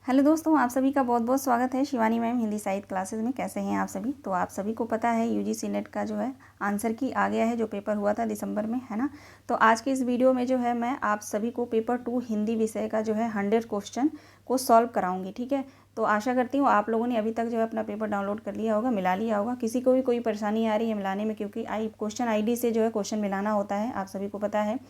Hello दोस्तों, आप सभी का बहुत बहुत स्वागत है शिवानी मैम हिंदी साहित्य क्लासेस में। कैसे हैं आप सभी? तो आप सभी को पता है यूजीसी नेट का जो है आंसर की आ गया है, जो पेपर हुआ था दिसंबर में, है ना। तो आज के इस वीडियो में जो है मैं आप सभी को पेपर 2 हिंदी विषय का जो है 100 क्वेश्चन को सॉल्व कराऊंगी। ठीक है, तो आशा करती हूँ आप लोगों ने अभी तक जो है अपना पेपर डाउनलोड कर लिया होगा, मिला लिया होगा। किसी को भी कोई परेशानी आ रही है मिलाने में, क्योंकि क्वेश्चन ID से जो है क्वेश्चन मिलाना होता है, आप सभी को पता है।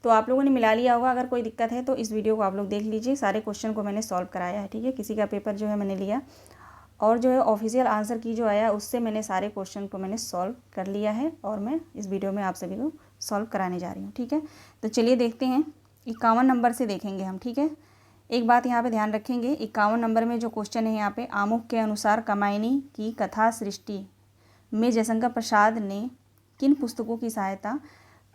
तो आप लोगों ने मिला लिया होगा। अगर कोई दिक्कत है तो इस वीडियो को आप लोग देख लीजिए। सारे क्वेश्चन को मैंने सॉल्व कराया है। ठीक है, किसी का पेपर जो है मैंने लिया और जो है ऑफिशियल आंसर की जो आया उससे मैंने सारे क्वेश्चन को मैंने सॉल्व कर लिया है और मैं इस वीडियो में आप सभी को सॉल्व कराने जा रही हूँ। ठीक है, तो चलिए देखते हैं। 51 नंबर से देखेंगे हम। ठीक है, एक बात यहाँ पे ध्यान रखेंगे, 51 नंबर में जो क्वेश्चन है यहाँ पे, आमुख के अनुसार कामायनी की कथा सृष्टि में जयशंकर प्रसाद ने किन पुस्तकों की सहायता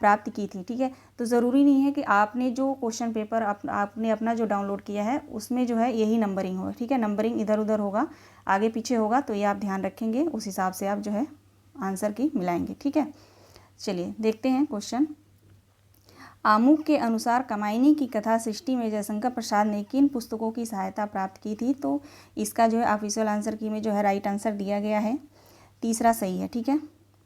प्राप्त की थी। ठीक है, तो ज़रूरी नहीं है कि आपने जो क्वेश्चन पेपर आपने अपना जो डाउनलोड किया है उसमें जो है यही नंबरिंग होगा। ठीक है, नंबरिंग इधर उधर होगा, आगे पीछे होगा, तो ये आप ध्यान रखेंगे, उस हिसाब से आप जो है आंसर की मिलाएंगे। ठीक है, चलिए देखते हैं क्वेश्चन। आमुख के अनुसार कामायनी की कथा सृष्टि में जयशंकर प्रसाद ने किन पुस्तकों की सहायता प्राप्त की थी। तो इसका जो है ऑफिशियल आंसर की में जो है राइट आंसर दिया गया है, तीसरा सही है। ठीक है,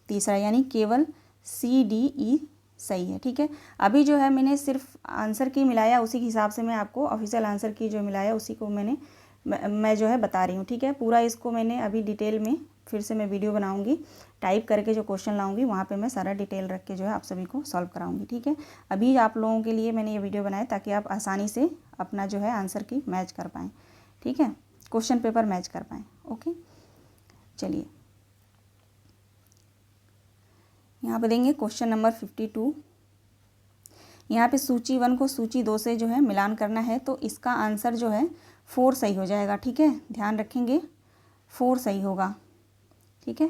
तीसरा यानी केवल CDE सही है। ठीक है, अभी जो है मैंने सिर्फ आंसर की मिलाया, उसी के हिसाब से मैं आपको ऑफिशियल आंसर की जो मिलाया उसी को मैं जो है बता रही हूँ। ठीक है, पूरा इसको मैंने अभी डिटेल में फिर से मैं वीडियो बनाऊंगी, टाइप करके जो क्वेश्चन लाऊंगी वहाँ पे मैं सारा डिटेल रख के जो है आप सभी को सॉल्व कराऊंगी। ठीक है, अभी आप लोगों के लिए मैंने ये वीडियो बनाया ताकि आप आसानी से अपना जो है आंसर की मैच कर पाएँ। ठीक है, क्वेश्चन पेपर मैच कर पाएँ। ओके, चलिए यहाँ पे देंगे क्वेश्चन नंबर 52। यहाँ पे सूची 1 को सूची 2 से जो है मिलान करना है, तो इसका आंसर जो है 4 सही हो जाएगा। ठीक है, ध्यान रखेंगे 4 सही होगा। ठीक है,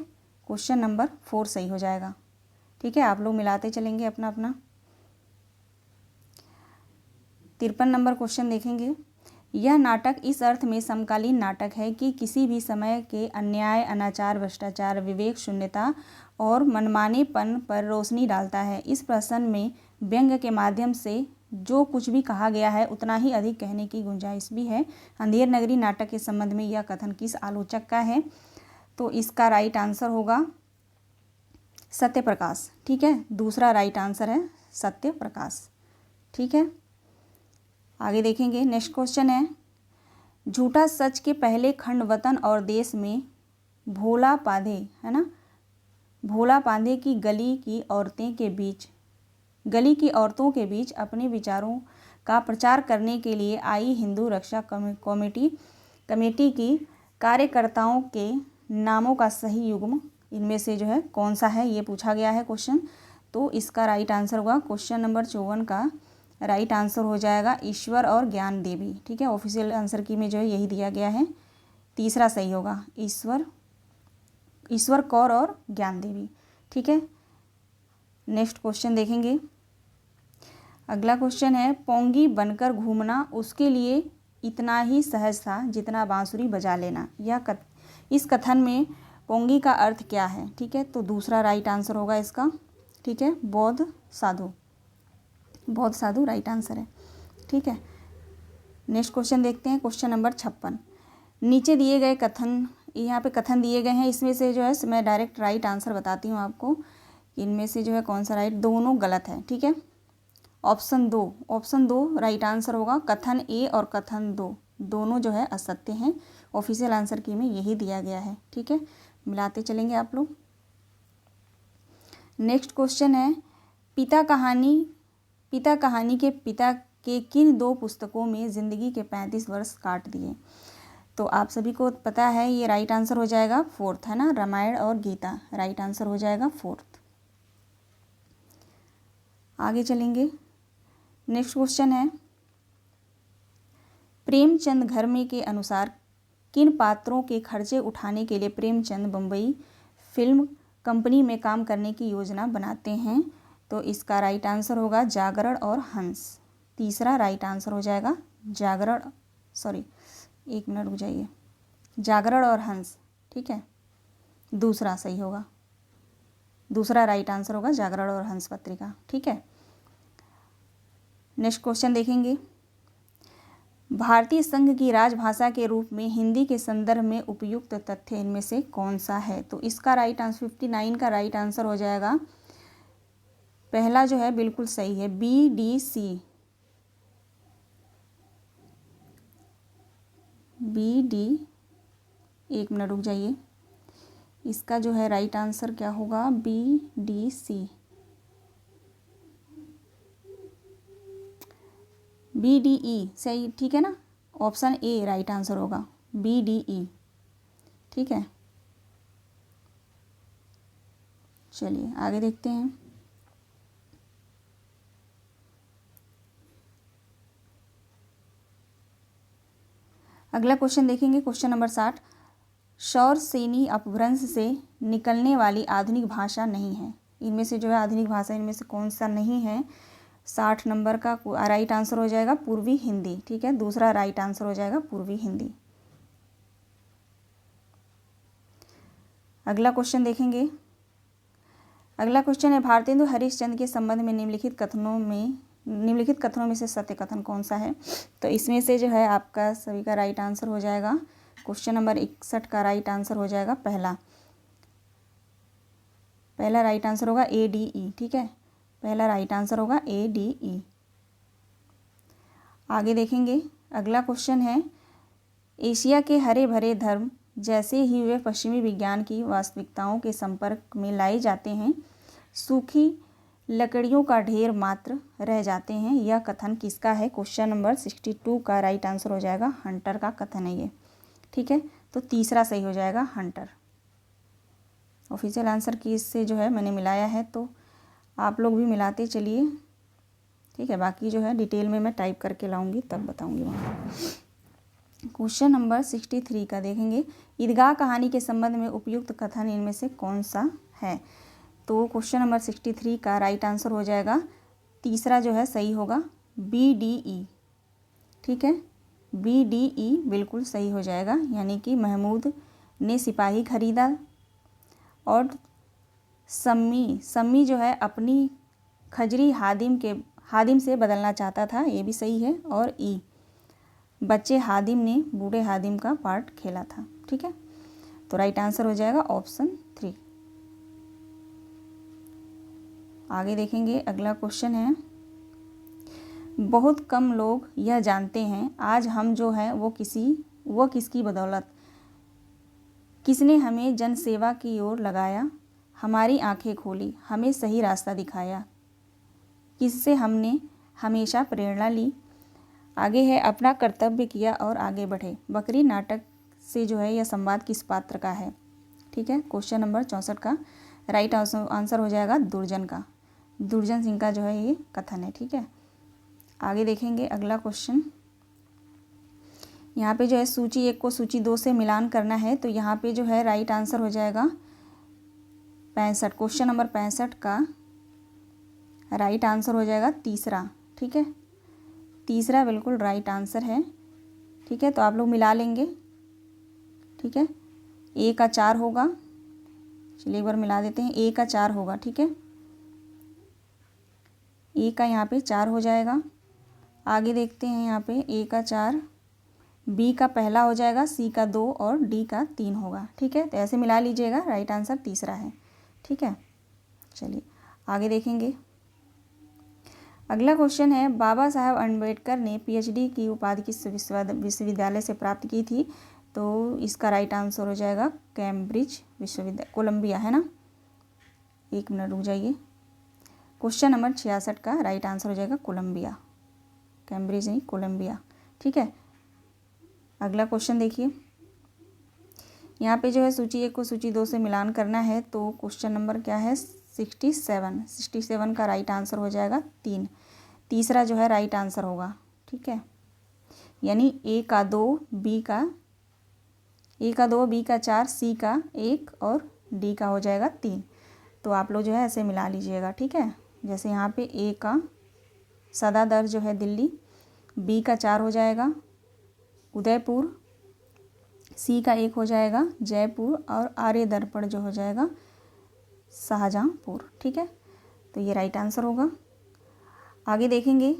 क्वेश्चन नंबर 4 सही हो जाएगा। ठीक है, आप लोग मिलाते चलेंगे अपना अपना। 53 नंबर क्वेश्चन देखेंगे। यह नाटक इस अर्थ में समकालीन नाटक है कि किसी भी समय के अन्याय, अनाचार, भ्रष्टाचार, विवेक शून्यता और मनमानेपन पर रोशनी डालता है। इस प्रश्न में व्यंग्य के माध्यम से जो कुछ भी कहा गया है उतना ही अधिक कहने की गुंजाइश भी है। अंधेर नगरी नाटक के संबंध में यह कथन किस आलोचक का है। तो इसका राइट आंसर होगा सत्य प्रकाश। ठीक है, दूसरा राइट आंसर है सत्य प्रकाश। ठीक है, आगे देखेंगे। नेक्स्ट क्वेश्चन है, झूठा सच के पहले खंड वतन और देश में भोला पांधे, है ना, भोला पांधे की गली की औरतों के बीच अपने विचारों का प्रचार करने के लिए आई हिंदू रक्षा कमेटी की कार्यकर्ताओं के नामों का सही युग्म इनमें से जो है कौन सा है, ये पूछा गया है क्वेश्चन। तो इसका राइट आंसर होगा क्वेश्चन नंबर 54 का राइट आंसर हो जाएगा ईश्वर और ज्ञान देवी। ठीक है, ऑफिशियल आंसर की में जो है यही दिया गया है, तीसरा सही होगा, ईश्वर कौर और ज्ञान देवी। ठीक है, नेक्स्ट क्वेश्चन देखेंगे। अगला क्वेश्चन है, पोंगी बनकर घूमना उसके लिए इतना ही सहज था जितना बांसुरी बजा लेना। इस कथन में पोंगी का अर्थ क्या है। ठीक है, तो दूसरा राइट आंसर होगा इसका। ठीक है, बौद्ध साधु राइट आंसर है। ठीक है, नेक्स्ट क्वेश्चन देखते हैं, क्वेश्चन नंबर 56। नीचे दिए गए कथन, यहाँ पे कथन दिए गए हैं, इसमें से जो है मैं डायरेक्ट राइट आंसर बताती हूँ आपको, इनमें से जो है कौन सा राइट, दोनों गलत है। ठीक है, ऑप्शन 2 राइट आंसर होगा। कथन A और कथन 2 दोनों जो है असत्य हैं, ऑफिशियल आंसर की में यही दिया गया है। ठीक है, मिलाते चलेंगे आप लोग। नेक्स्ट क्वेश्चन है, पिता कहानी के पिता के किन 2 पुस्तकों में जिंदगी के 35 वर्ष काट दिए। तो आप सभी को पता है ये राइट आंसर हो जाएगा 4th, है ना, रामायण और गीता, राइट आंसर हो जाएगा 4th। आगे चलेंगे। नेक्स्ट क्वेश्चन है, प्रेमचंद घर में के अनुसार किन पात्रों के खर्चे उठाने के लिए प्रेमचंद बम्बई फिल्म कंपनी में काम करने की योजना बनाते हैं। तो इसका राइट आंसर होगा जागरण और हंस, तीसरा राइट आंसर हो जाएगा एक मिनट रुक जाइए, जागरण और हंस। ठीक है, दूसरा सही होगा, दूसरा राइट आंसर होगा जागरण और हंस पत्रिका। ठीक है, नेक्स्ट क्वेश्चन देखेंगे। भारतीय संघ की राजभाषा के रूप में हिंदी के संदर्भ में उपयुक्त तथ्य इनमें से कौन सा है? तो इसका राइट आंसर 59 का राइट आंसर हो जाएगा पहला जो है बिल्कुल सही है, BDC। एक मिनट रुक जाइए, इसका जो है राइट आंसर क्या होगा? BDC। BDE सही, ठीक है ना, ऑप्शन ए राइट आंसर होगा, BDE। ठीक है, चलिए आगे देखते हैं। अगला क्वेश्चन देखेंगे, क्वेश्चन नंबर 60। शौरसेनी अपभ्रंश से निकलने वाली आधुनिक भाषा नहीं है। इनमें से जो है आधुनिक भाषा इनमें से कौन सा नहीं है? 60 नंबर का राइट आंसर हो जाएगा पूर्वी हिंदी। ठीक है, दूसरा राइट आंसर हो जाएगा पूर्वी हिंदी। अगला क्वेश्चन देखेंगे। अगला क्वेश्चन है, भारतेंदु हरिश्चंद्र के संबंध में निम्नलिखित कथनों में से सत्य कथन कौन सा है? तो इसमें से जो है आपका सभी का राइट आंसर हो जाएगा, क्वेश्चन नंबर 61 का राइट आंसर हो जाएगा पहला राइट आंसर होगा ADE। ठीक है, पहला राइट आंसर होगा ADE। आगे देखेंगे, अगला क्वेश्चन है, एशिया के हरे भरे धर्म जैसे ही वे पश्चिमी विज्ञान की वास्तविकताओं के संपर्क में लाए जाते हैं, सूखी लकड़ियों का ढेर मात्र रह जाते हैं। यह कथन किसका है? क्वेश्चन नंबर 62 का राइट आंसर हो जाएगा हंटर का कथन है ये। ठीक है, तो तीसरा सही हो जाएगा हंटर। ऑफिशियल आंसर की इससे जो है मैंने मिलाया है, तो आप लोग भी मिलाते चलिए। ठीक है, बाकी जो है डिटेल में मैं टाइप करके लाऊंगी तब बताऊंगी वहाँ। क्वेश्चन नंबर 63 का देखेंगे, ईदगाह कहानी के संबंध में उपयुक्त कथन इनमें से कौन सा है? तो क्वेश्चन नंबर 63 का राइट आंसर हो जाएगा तीसरा जो है सही होगा, BDE। ठीक है, BDE बिल्कुल सही हो जाएगा, यानी कि महमूद ने सिपाही खरीदा और सम्मी जो है अपनी खजरी हादिम से बदलना चाहता था, ये भी सही है। और बच्चे हादिम ने बूढ़े हादिम का पार्ट खेला था। ठीक है, तो राइट आंसर हो जाएगा ऑप्शन 3। आगे देखेंगे, अगला क्वेश्चन है, बहुत कम लोग यह जानते हैं आज हम जो हैं वो किसकी बदौलत, किसने हमें जनसेवा की ओर लगाया, हमारी आंखें खोली, हमें सही रास्ता दिखाया, किससे हमने हमेशा प्रेरणा ली, आगे है अपना कर्तव्य किया और आगे बढ़े। बकरी नाटक से जो है यह संवाद किस पात्र का है? ठीक है, क्वेश्चन नंबर 64 का राइट आंसर हो जाएगा दुर्जन सिंह का जो है ये कथन है। ठीक है, आगे देखेंगे अगला क्वेश्चन। यहाँ पे जो है सूची 1 को सूची 2 से मिलान करना है, तो यहाँ पे जो है राइट आंसर हो जाएगा 65। क्वेश्चन नंबर 65 का राइट आंसर हो जाएगा तीसरा। ठीक है, तीसरा बिल्कुल राइट आंसर है। ठीक है, तो आप लोग मिला लेंगे। ठीक है, A का 4 होगा, चलिए एक बार मिला देते हैं, A का 4 होगा। ठीक है, A का यहाँ पे 4 हो जाएगा। आगे देखते हैं, यहाँ पे A का 4, B का पहला हो जाएगा, C का 2 और D का 3 होगा। ठीक है, तो ऐसे मिला लीजिएगा, राइट आंसर तीसरा है। ठीक है, चलिए आगे देखेंगे। अगला क्वेश्चन है, बाबा साहब अम्बेडकर ने PhD की उपाधि किस विश्वविद्यालय से प्राप्त की थी? तो इसका राइट आंसर हो जाएगा कैम्ब्रिज विश्वविद्यालय, कोलंबिया है ना। एक मिनट रुक जाइए, क्वेश्चन नंबर 66 का राइट आंसर हो जाएगा कोलंबिया, कैम्ब्रिज नहीं कोलंबिया। ठीक है, अगला क्वेश्चन देखिए, यहाँ पे जो है सूची 1 को सूची 2 से मिलान करना है, तो क्वेश्चन नंबर क्या है 67 का राइट आंसर हो जाएगा 3। तीसरा जो है राइट आंसर होगा। ठीक है, यानी A का 2, B का 4, C का 1 और D का हो जाएगा 3। तो आप लोग जो है ऐसे मिला लीजिएगा। ठीक है, जैसे यहाँ पे A का सदा दर जो है दिल्ली, B का 4 हो जाएगा उदयपुर, C का 1 हो जाएगा जयपुर और आर्य दर्पण जो हो जाएगा शाहजहाँपुर। ठीक है, तो ये राइट आंसर होगा। आगे देखेंगे,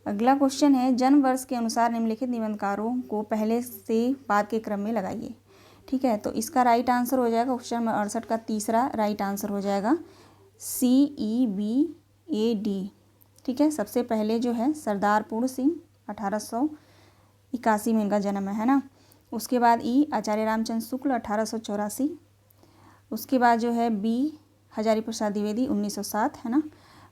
अगला क्वेश्चन है, जन्म वर्ष के अनुसार निम्नलिखित निबंधकारों को पहले से बाद के क्रम में लगाइए। ठीक है, तो इसका राइट आंसर हो जाएगा क्वेश्चन नंबर 68 का तीसरा राइट आंसर हो जाएगा CEBAD। ठीक है, सबसे पहले जो है सरदार पूर्ण सिंह 1881 में इनका जन्म है ना। उसके बाद ई आचार्य रामचंद्र शुक्ल 1884। उसके बाद जो है बी हजारी प्रसाद द्विवेदी 1907 है ना।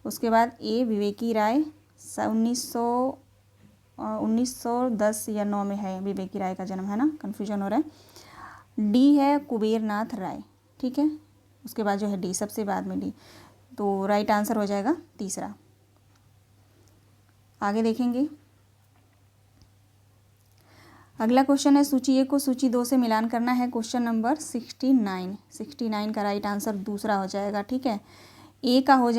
उसके बाद ए विवेकी राय 1910 या 9 में है विवेकी राय का जन्म है ना, कन्फ्यूजन हो रहा है। डी है कुबेर नाथ राय। ठीक है, उसके बाद जो है डी सबसे बाद में डी, तो राइट आंसर हो जाएगा तीसरा। आगे देखेंगे, अगला क्वेश्चन है, सूची 1 को सूची 2 से मिलान करना है। क्वेश्चन नंबर 69 का राइट आंसर दूसरा हो जाएगा। ठीक है, ए का हो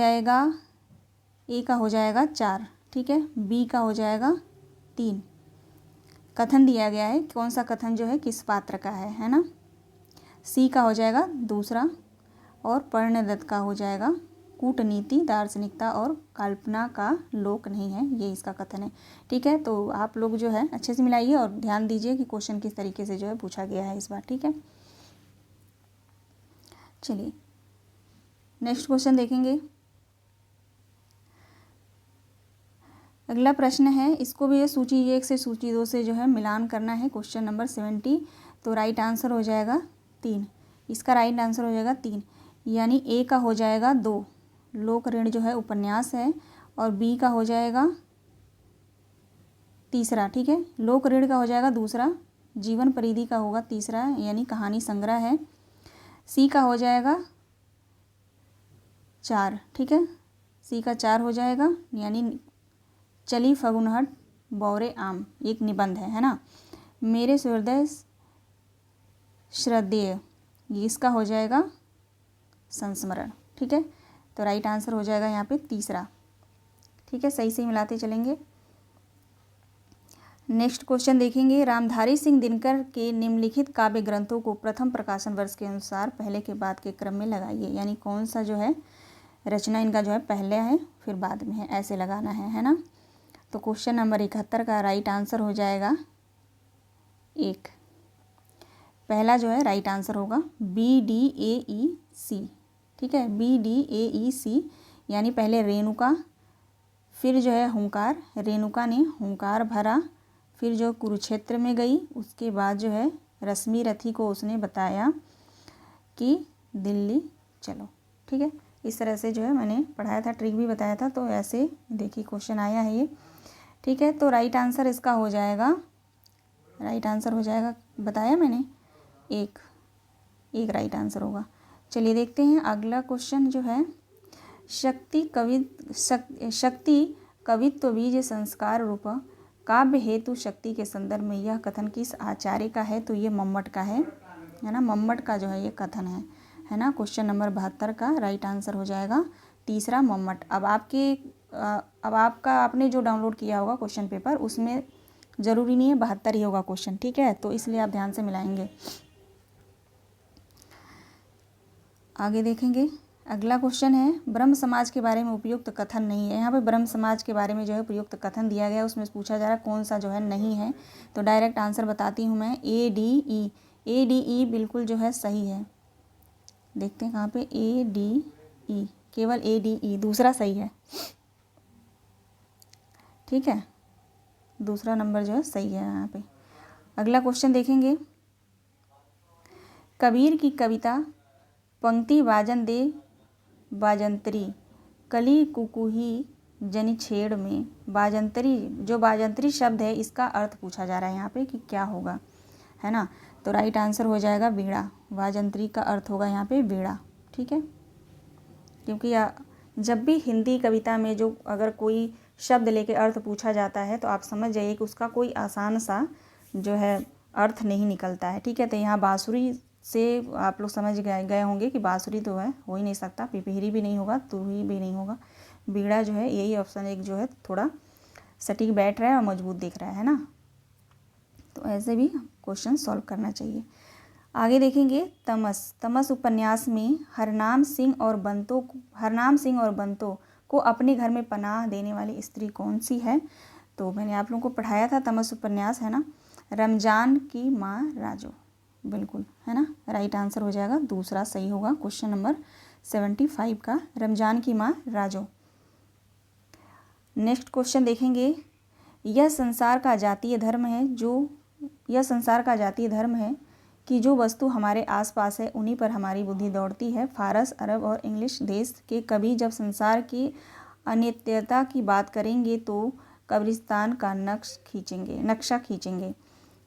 जाएगा 4। ठीक है, बी का हो जाएगा 3। कथन दिया गया है, कौन सा कथन जो है किस पात्र का है ना। सी का हो जाएगा दूसरा और पर्णदत्त का हो जाएगा कूटनीति, दार्शनिकता और कल्पना का लोक नहीं है, ये इसका कथन है। ठीक है, तो आप लोग जो है अच्छे से मिलाइए और ध्यान दीजिए कि क्वेश्चन किस तरीके से जो है पूछा गया है इस बार। ठीक है, चलिए नेक्स्ट क्वेश्चन देखेंगे। अगला प्रश्न है, इसको भी सूची 1 से सूची 2 से जो है मिलान करना है। क्वेश्चन नंबर 70, तो राइट आंसर हो जाएगा 3। इसका राइट आंसर हो जाएगा 3, यानी ए का हो जाएगा 2, लोक ऋण जो है उपन्यास है, और बी का हो जाएगा तीसरा। ठीक है, लोक ऋण का हो जाएगा दूसरा, जीवन परिधि का होगा तीसरा, यानी कहानी संग्रह है। सी का हो जाएगा 4। ठीक है, सी का 4 हो जाएगा, यानी चली फगुनहट बौरे आम, एक निबंध है ना। मेरे सूर्योदय श्रद्धेय, इसका हो जाएगा संस्मरण। ठीक है, तो राइट आंसर हो जाएगा यहाँ पे तीसरा। ठीक है, सही से मिलाते चलेंगे। नेक्स्ट क्वेश्चन देखेंगे, रामधारी सिंह दिनकर के निम्नलिखित काव्य ग्रंथों को प्रथम प्रकाशन वर्ष के अनुसार पहले के बाद के क्रम में लगाइए, यानी कौन सा जो है रचना इनका जो है पहले है फिर बाद में है, ऐसे लगाना है ना। तो क्वेश्चन नंबर 71 का राइट आंसर हो जाएगा 1। पहला जो है राइट आंसर होगा BDAEC। ठीक है, BDAEC, यानी पहले रेणुका, फिर जो है हुंकार, रेणुका ने हुंकार भरा, फिर जो कुरुक्षेत्र में गई, उसके बाद जो है रश्मि रथी को उसने बताया कि दिल्ली चलो। ठीक है, इस तरह से जो है मैंने पढ़ाया था, ट्रिक भी बताया था, तो ऐसे देखिए क्वेश्चन आया है ये। ठीक है, तो राइट आंसर इसका हो जाएगा, राइट आंसर हो जाएगा बताया मैंने एक राइट आंसर होगा। चलिए देखते हैं अगला क्वेश्चन जो है, शक्ति कवित्व बीज संस्कार रूप काव्य हेतु शक्ति के संदर्भ में यह कथन किस आचार्य का है, तो ये मम्मट का है ना। मम्मट का जो है ये कथन है ना। क्वेश्चन नंबर 72 का राइट आंसर हो जाएगा तीसरा, मम्मट। अब आपका आपने जो डाउनलोड किया होगा क्वेश्चन पेपर, उसमें ज़रूरी नहीं है 72 ही होगा क्वेश्चन। ठीक है, तो इसलिए आप ध्यान से मिलाएंगे। आगे देखेंगे, अगला क्वेश्चन है, ब्रह्म समाज के बारे में उपयुक्त कथन नहीं है। यहाँ पे ब्रह्म समाज के बारे में जो है उपयुक्त कथन दिया गया है, उसमें पूछा जा रहा है कौन सा जो है नहीं है। तो डायरेक्ट आंसर बताती हूँ मैं, ADE बिल्कुल जो है सही है। देखते हैं कहाँ पे, ADE, केवल ADE दूसरा सही है। ठीक है, दूसरा नंबर जो है सही है यहाँ पे। अगला क्वेश्चन देखेंगे, कबीर की कविता पंक्ति बाजन दे बाजंतरी कली कुकुही जनि छेड़ में, बाजंतरी, जो बाजंतरी शब्द है इसका अर्थ पूछा जा रहा है यहाँ पे कि क्या होगा, है ना। तो राइट आंसर हो जाएगा वीणा, बाजंतरी का अर्थ होगा यहाँ पे वीणा। ठीक है, क्योंकि जब भी हिंदी कविता में जो अगर कोई शब्द लेके अर्थ पूछा जाता है तो आप समझ जाइए कि उसका कोई आसान सा जो है अर्थ नहीं निकलता है। ठीक है, तो यहाँ बांसुरी से आप लोग समझ गए होंगे कि बांसुरी तो है हो ही नहीं सकता, पिपहिरी भी नहीं होगा, तुरही भी नहीं होगा, बीड़ा जो है, यही ऑप्शन एक जो है थोड़ा सटीक बैठ रहा है और मजबूत दिख रहा है ना। तो ऐसे भी क्वेश्चन सॉल्व करना चाहिए। आगे देखेंगे, तमस उपन्यास में हरनाम सिंह और बंतो को अपने घर में पनाह देने वाली स्त्री कौन सी है। तो मैंने आप लोगों को पढ़ाया था तमस उपन्यास, है ना। रमजान की माँ राजो, बिल्कुल, है ना। राइट आंसर हो जाएगा दूसरा सही होगा क्वेश्चन नंबर 75 का, रमजान की माँ राजो। नेक्स्ट क्वेश्चन देखेंगे, यह संसार का जातीय धर्म है कि जो वस्तु हमारे आसपास है उन्हीं पर हमारी बुद्धि दौड़ती है। फारस, अरब और इंग्लिश देश के कवि जब संसार की अनित्यता की बात करेंगे तो कब्रिस्तान का नक्शा खींचेंगे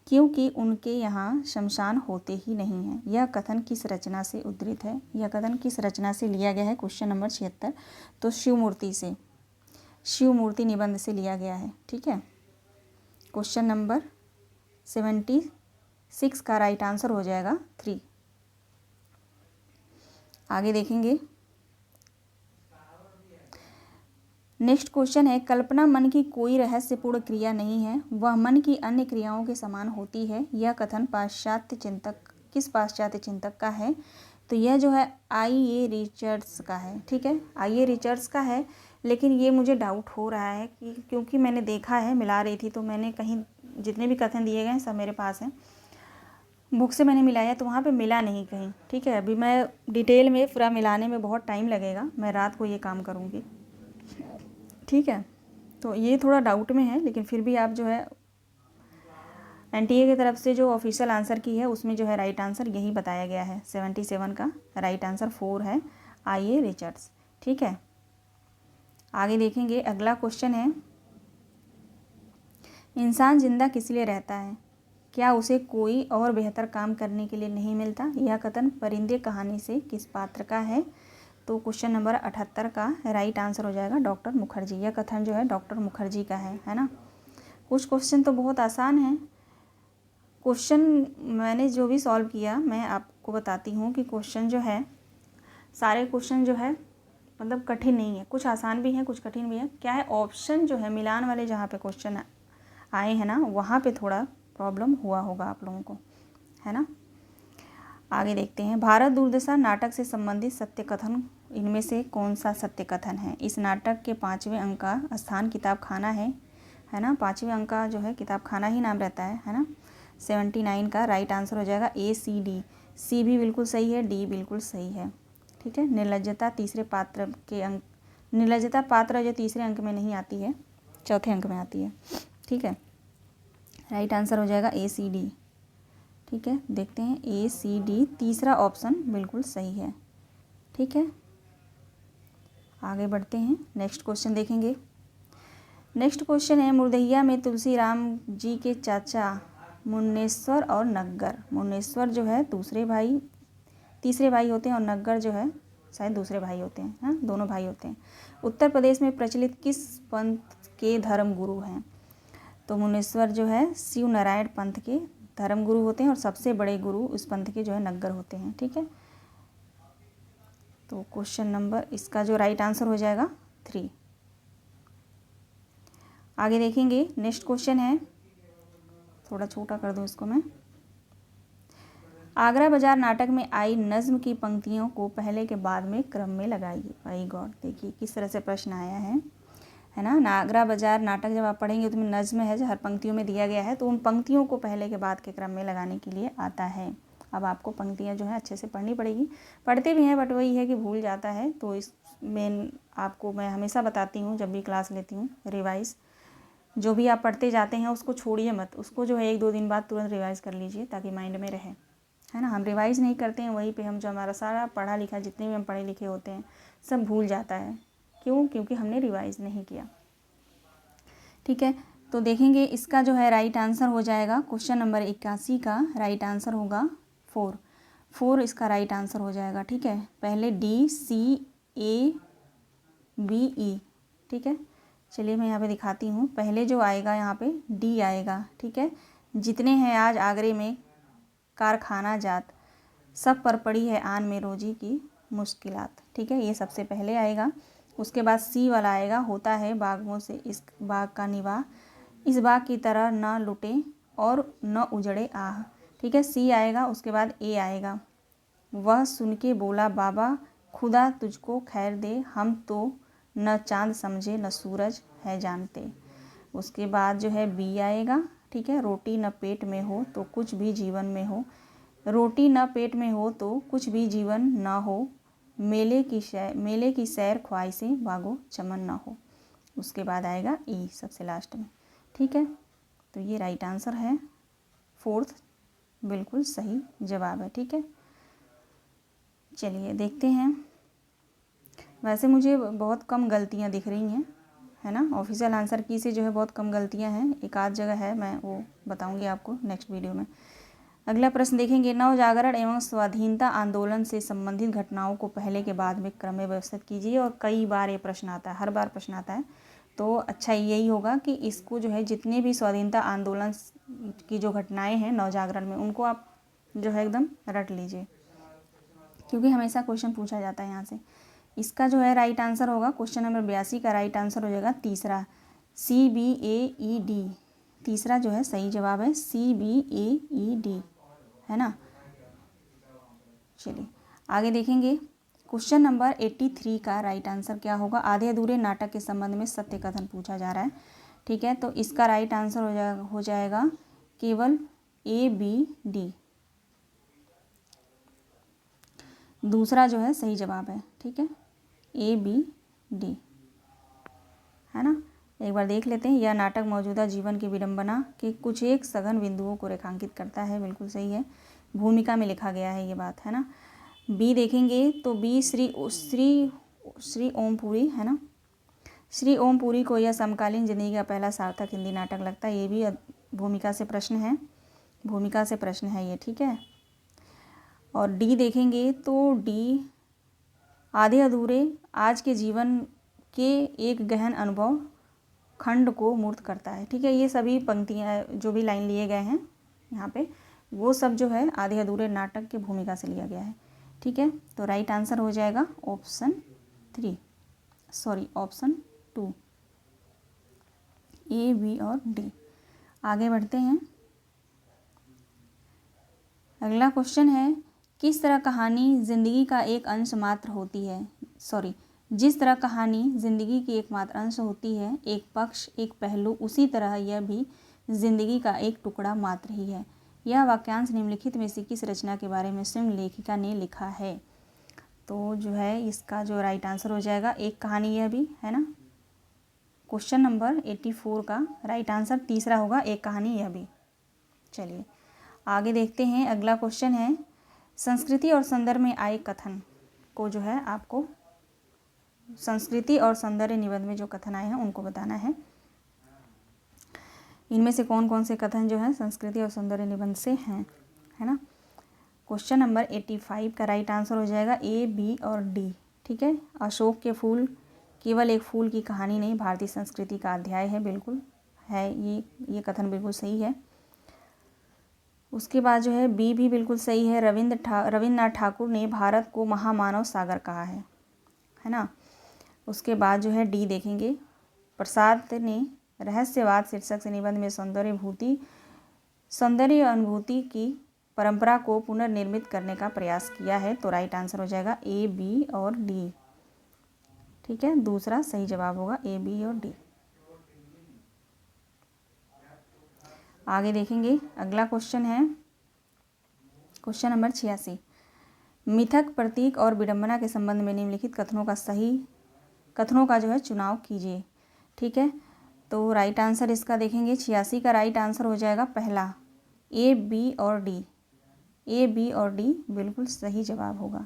क्योंकि उनके यहाँ शमशान होते ही नहीं हैं। यह कथन किस रचना से उद्धृत है? यह कथन किस रचना से लिया गया है? Question number 76। तो शिवमूर्ति निबंध से लिया गया है, ठीक है। क्वेश्चन नंबर 76 का राइट आंसर हो जाएगा 3। आगे देखेंगे, नेक्स्ट क्वेश्चन है, कल्पना मन की कोई रहस्यपूर्ण क्रिया नहीं है, वह मन की अन्य क्रियाओं के समान होती है। यह कथन किस पाश्चात्य चिंतक का है? तो यह जो है I.A. रिचर्ड्स का है, ठीक है। I.A. रिचर्ड्स का है, लेकिन ये मुझे डाउट हो रहा है कि क्योंकि मैंने देखा है, मिला रही थी तो मैंने कहीं जितने भी कथन दिए गए हैं सब मेरे पास हैं, बुक से मैंने मिलाया तो वहाँ पे मिला नहीं कहीं, ठीक है। अभी मैं डिटेल में पूरा मिलाने में बहुत टाइम लगेगा, मैं रात को ये काम करूँगी, ठीक है। तो ये थोड़ा डाउट में है, लेकिन फिर भी आप जो है NTA की तरफ से जो ऑफिशियल आंसर की है उसमें जो है राइट आंसर यही बताया गया है। 77 का राइट आंसर 4 है, I.A. रिचर्ड्स, ठीक है। आगे देखेंगे, अगला क्वेश्चन है, इंसान जिंदा किस लिए रहता है? क्या उसे कोई और बेहतर काम करने के लिए नहीं मिलता? यह कथन परिंदे कहानी से किस पात्र का है? तो क्वेश्चन नंबर 78 का राइट आंसर हो जाएगा डॉक्टर मुखर्जी। यह कथन जो है डॉक्टर मुखर्जी का है ना। कुछ क्वेश्चन तो बहुत आसान हैं। क्वेश्चन मैंने जो भी सॉल्व किया मैं आपको बताती हूँ कि क्वेश्चन जो है सारे क्वेश्चन जो है मतलब कठिन नहीं है, कुछ आसान भी हैं कुछ कठिन भी हैं। क्या है, ऑप्शन जो है मिलान वाले जहाँ पे क्वेश्चन आए हैं ना वहाँ पे थोड़ा प्रॉब्लम हुआ होगा आप लोगों को, है ना। आगे देखते हैं, भारत दुर्दशा नाटक से संबंधित सत्य कथन इनमें से कौन सा सत्य कथन है? इस नाटक के 5वें अंक का स्थान किताब खाना है ना। 5वें अंक का जो है किताब खाना ही नाम रहता है ना। 79 का राइट आंसर हो जाएगा A, C भी बिल्कुल सही है, D बिल्कुल सही है, ठीक है। निर्लज्जता पात्र जो तीसरे अंक में नहीं आती है, चौथे अंक में आती है, ठीक है। राइट आंसर हो जाएगा ACD, ठीक है। देखते हैं ACD, तीसरा ऑप्शन बिल्कुल सही है, ठीक है। आगे बढ़ते हैं, नेक्स्ट क्वेश्चन देखेंगे। नेक्स्ट क्वेश्चन है, मुर्दैया में तुलसी राम जी के चाचा मुन्नेश्वर और नग्गर, मुन्नेश्वर जो है तीसरे भाई होते हैं और नग्गर जो है शायद दूसरे भाई होते हैं, हाँ दोनों भाई होते हैं। उत्तर प्रदेश में प्रचलित किस पंथ के धर्म गुरु हैं? तो मुन्नेश्वर जो है शिव नारायण पंथ के धर्म गुरु होते हैं और सबसे बड़े गुरु उस पंथ के जो है नग्गर होते हैं, ठीक है। तो क्वेश्चन नंबर इसका जो राइट आंसर हो जाएगा 3। आगे देखेंगे, नेक्स्ट क्वेश्चन है, थोड़ा छोटा कर दूं इसको मैं। आगरा बाजार नाटक में आई नज्म की पंक्तियों को पहले के बाद में क्रम में लगाइए। भाई गॉड, देखिए किस तरह से प्रश्न आया है ना। आगरा बाजार नाटक जब आप पढ़ेंगे तो नज्म है जो हर पंक्तियों में दिया गया है, तो उन पंक्तियों को पहले के बाद के क्रम में लगाने के लिए आता है। अब आपको पंक्तियाँ जो है अच्छे से पढ़नी पड़ेगी, पढ़ते भी हैं बट वही है कि भूल जाता है। तो इस मेन आपको मैं हमेशा बताती हूँ जब भी क्लास लेती हूँ, रिवाइज़ जो भी आप पढ़ते जाते हैं उसको छोड़िए मत, उसको जो है 1-2 दिन बाद तुरंत रिवाइज़ कर लीजिए ताकि माइंड में रहे, है ना। हम रिवाइज़ नहीं करते हैं, वहीं पे हम जो हमारा सारा पढ़ा लिखा जितने भी हम पढ़े लिखे होते हैं सब भूल जाता है। क्यों? क्योंकि हमने रिवाइज़ नहीं किया, ठीक है। तो देखेंगे इसका जो है राइट आंसर हो जाएगा क्वेश्चन नंबर 81 का राइट आंसर होगा 4 इसका राइट आंसर हो जाएगा, ठीक है। पहले DCABE, ठीक है। चलिए मैं यहाँ पे दिखाती हूँ, पहले जो आएगा यहाँ पे D आएगा, ठीक है। जितने हैं आज आगरे में कारखाना जात, सब पर पड़ी है आन में रोजी की मुश्किलात, ठीक है। ये सबसे पहले आएगा। उसके बाद C वाला आएगा, होता है बागों से इस बाग का निवाह, इस बाग की तरह न लुटे और न उजड़े आह, ठीक है। C आएगा। उसके बाद A आएगा, वह सुन के बोला बाबा खुदा तुझको खैर दे, हम तो न चाँद समझे न सूरज है जानते। उसके बाद जो है बी आएगा, ठीक है। रोटी न पेट में हो तो कुछ भी जीवन में हो, रोटी न पेट में हो तो कुछ भी जीवन ना हो, मेले की सैर ख्वाहिशें बागो चमन ना हो। उसके बाद आएगा ई सबसे लास्ट में, ठीक है। तो ये राइट आंसर है, फोर्थ बिल्कुल सही जवाब है, ठीक है। चलिए देखते हैं। वैसे मुझे बहुत कम गलतियां दिख रही हैं, है ना। ऑफिशियल आंसर की से जो है बहुत कम गलतियां हैं, एक आध जगह है, मैं वो बताऊंगी आपको नेक्स्ट वीडियो में। अगला प्रश्न देखेंगे, नव जागरण एवं स्वाधीनता आंदोलन से संबंधित घटनाओं को पहले के बाद में क्रम में व्यवस्थित कीजिए। और कई बार ये प्रश्न आता है, हर बार प्रश्न आता है, तो अच्छा यही होगा कि इसको जो है जितने भी स्वाधीनता आंदोलन की जो घटनाएं हैं नव जागरण में, उनको आप जो है एकदम रट लीजिए, क्योंकि हमेशा क्वेश्चन पूछा जाता है यहाँ से। इसका जो है राइट आंसर होगा, क्वेश्चन नंबर 82 का राइट आंसर हो जाएगा तीसरा, CBAED। तीसरा जो है सही जवाब है, CBAED, है ना। चलिए आगे देखेंगे, क्वेश्चन नंबर 83 का राइट आंसर क्या होगा। आधे अधूरे नाटक के संबंध में सत्य कथन पूछा जा रहा है, ठीक है। तो इसका राइट आंसर हो जाएगा केवल ABD, दूसरा जो है सही जवाब है, ठीक है, ABD, है ना। एक बार देख लेते हैं। यह नाटक मौजूदा जीवन की विडंबना के कुछ एक सघन बिंदुओं को रेखांकित करता है, बिल्कुल सही है, भूमिका में लिखा गया है ये बात, है ना। बी देखेंगे तो बी श्री ओमपुरी, है ना। श्री ओमपुरी को यह समकालीन जिंदगी का पहला सार्थक हिंदी नाटक लगता है, ये भी भूमिका से प्रश्न है, भूमिका से प्रश्न है ये, ठीक है। और डी देखेंगे तो डी आधे अधूरे आज के जीवन के एक गहन अनुभव खंड को मूर्त करता है, ठीक है। ये सभी पंक्तियाँ जो भी लाइन लिए गए हैं यहाँ पे, वो सब जो है आधे अधूरे नाटक की भूमिका से लिया गया है, ठीक है। तो राइट आंसर हो जाएगा ऑप्शन 2, A, B और D। आगे बढ़ते हैं। अगला क्वेश्चन है, किस तरह कहानी जिंदगी का एक अंश मात्र होती है, जिस तरह कहानी जिंदगी की एकमात्र अंश होती है, एक पक्ष, एक पहलू, उसी तरह यह भी जिंदगी का एक टुकड़ा मात्र ही है। यह वाक्यांश निम्नलिखित में से किस रचना के बारे में स्वयं लेखिका ने लिखा है। तो जो है इसका जो राइट आंसर हो जाएगा एक कहानी, यह भी, है ना। क्वेश्चन नंबर 84 का राइट आंसर तीसरा होगा, एक कहानी यह भी। चलिए आगे देखते हैं। अगला क्वेश्चन है, संस्कृति और सौंदर्य में आए कथन को जो है आपको, संस्कृति और सौंदर्य निबंध में जो कथन आए हैं उनको बताना है। इनमें से कौन कौन से कथन जो है संस्कृति और सौंदर्य निबंध से हैं, है ना। क्वेश्चन नंबर 85 का राइट आंसर हो जाएगा A, B और D, ठीक है। अशोक के फूल केवल एक फूल की कहानी नहीं, भारतीय संस्कृति का अध्याय है, बिल्कुल है ये कथन बिल्कुल सही है। उसके बाद जो है बी भी बिल्कुल सही है, रविन्द्रनाथ ठाकुर ने भारत को महामानव सागर कहा है ना। उसके बाद जो है डी देखेंगे, प्रसाद ने रहस्यवाद शीर्षक से निबंध में सौंदर्य अनुभूति की परंपरा को पुनर्निर्मित करने का प्रयास किया है। तो राइट आंसर हो जाएगा A, B और D, ठीक है। दूसरा सही जवाब होगा A, B और D। आगे देखेंगे। अगला क्वेश्चन है क्वेश्चन नंबर 86, मिथक, प्रतीक और विडंबना के संबंध में निम्नलिखित कथनों का जो है चुनाव कीजिए, ठीक है। तो राइट आंसर इसका देखेंगे 86 का राइट आंसर हो जाएगा पहला A, B और D, A, B और D बिल्कुल सही जवाब होगा,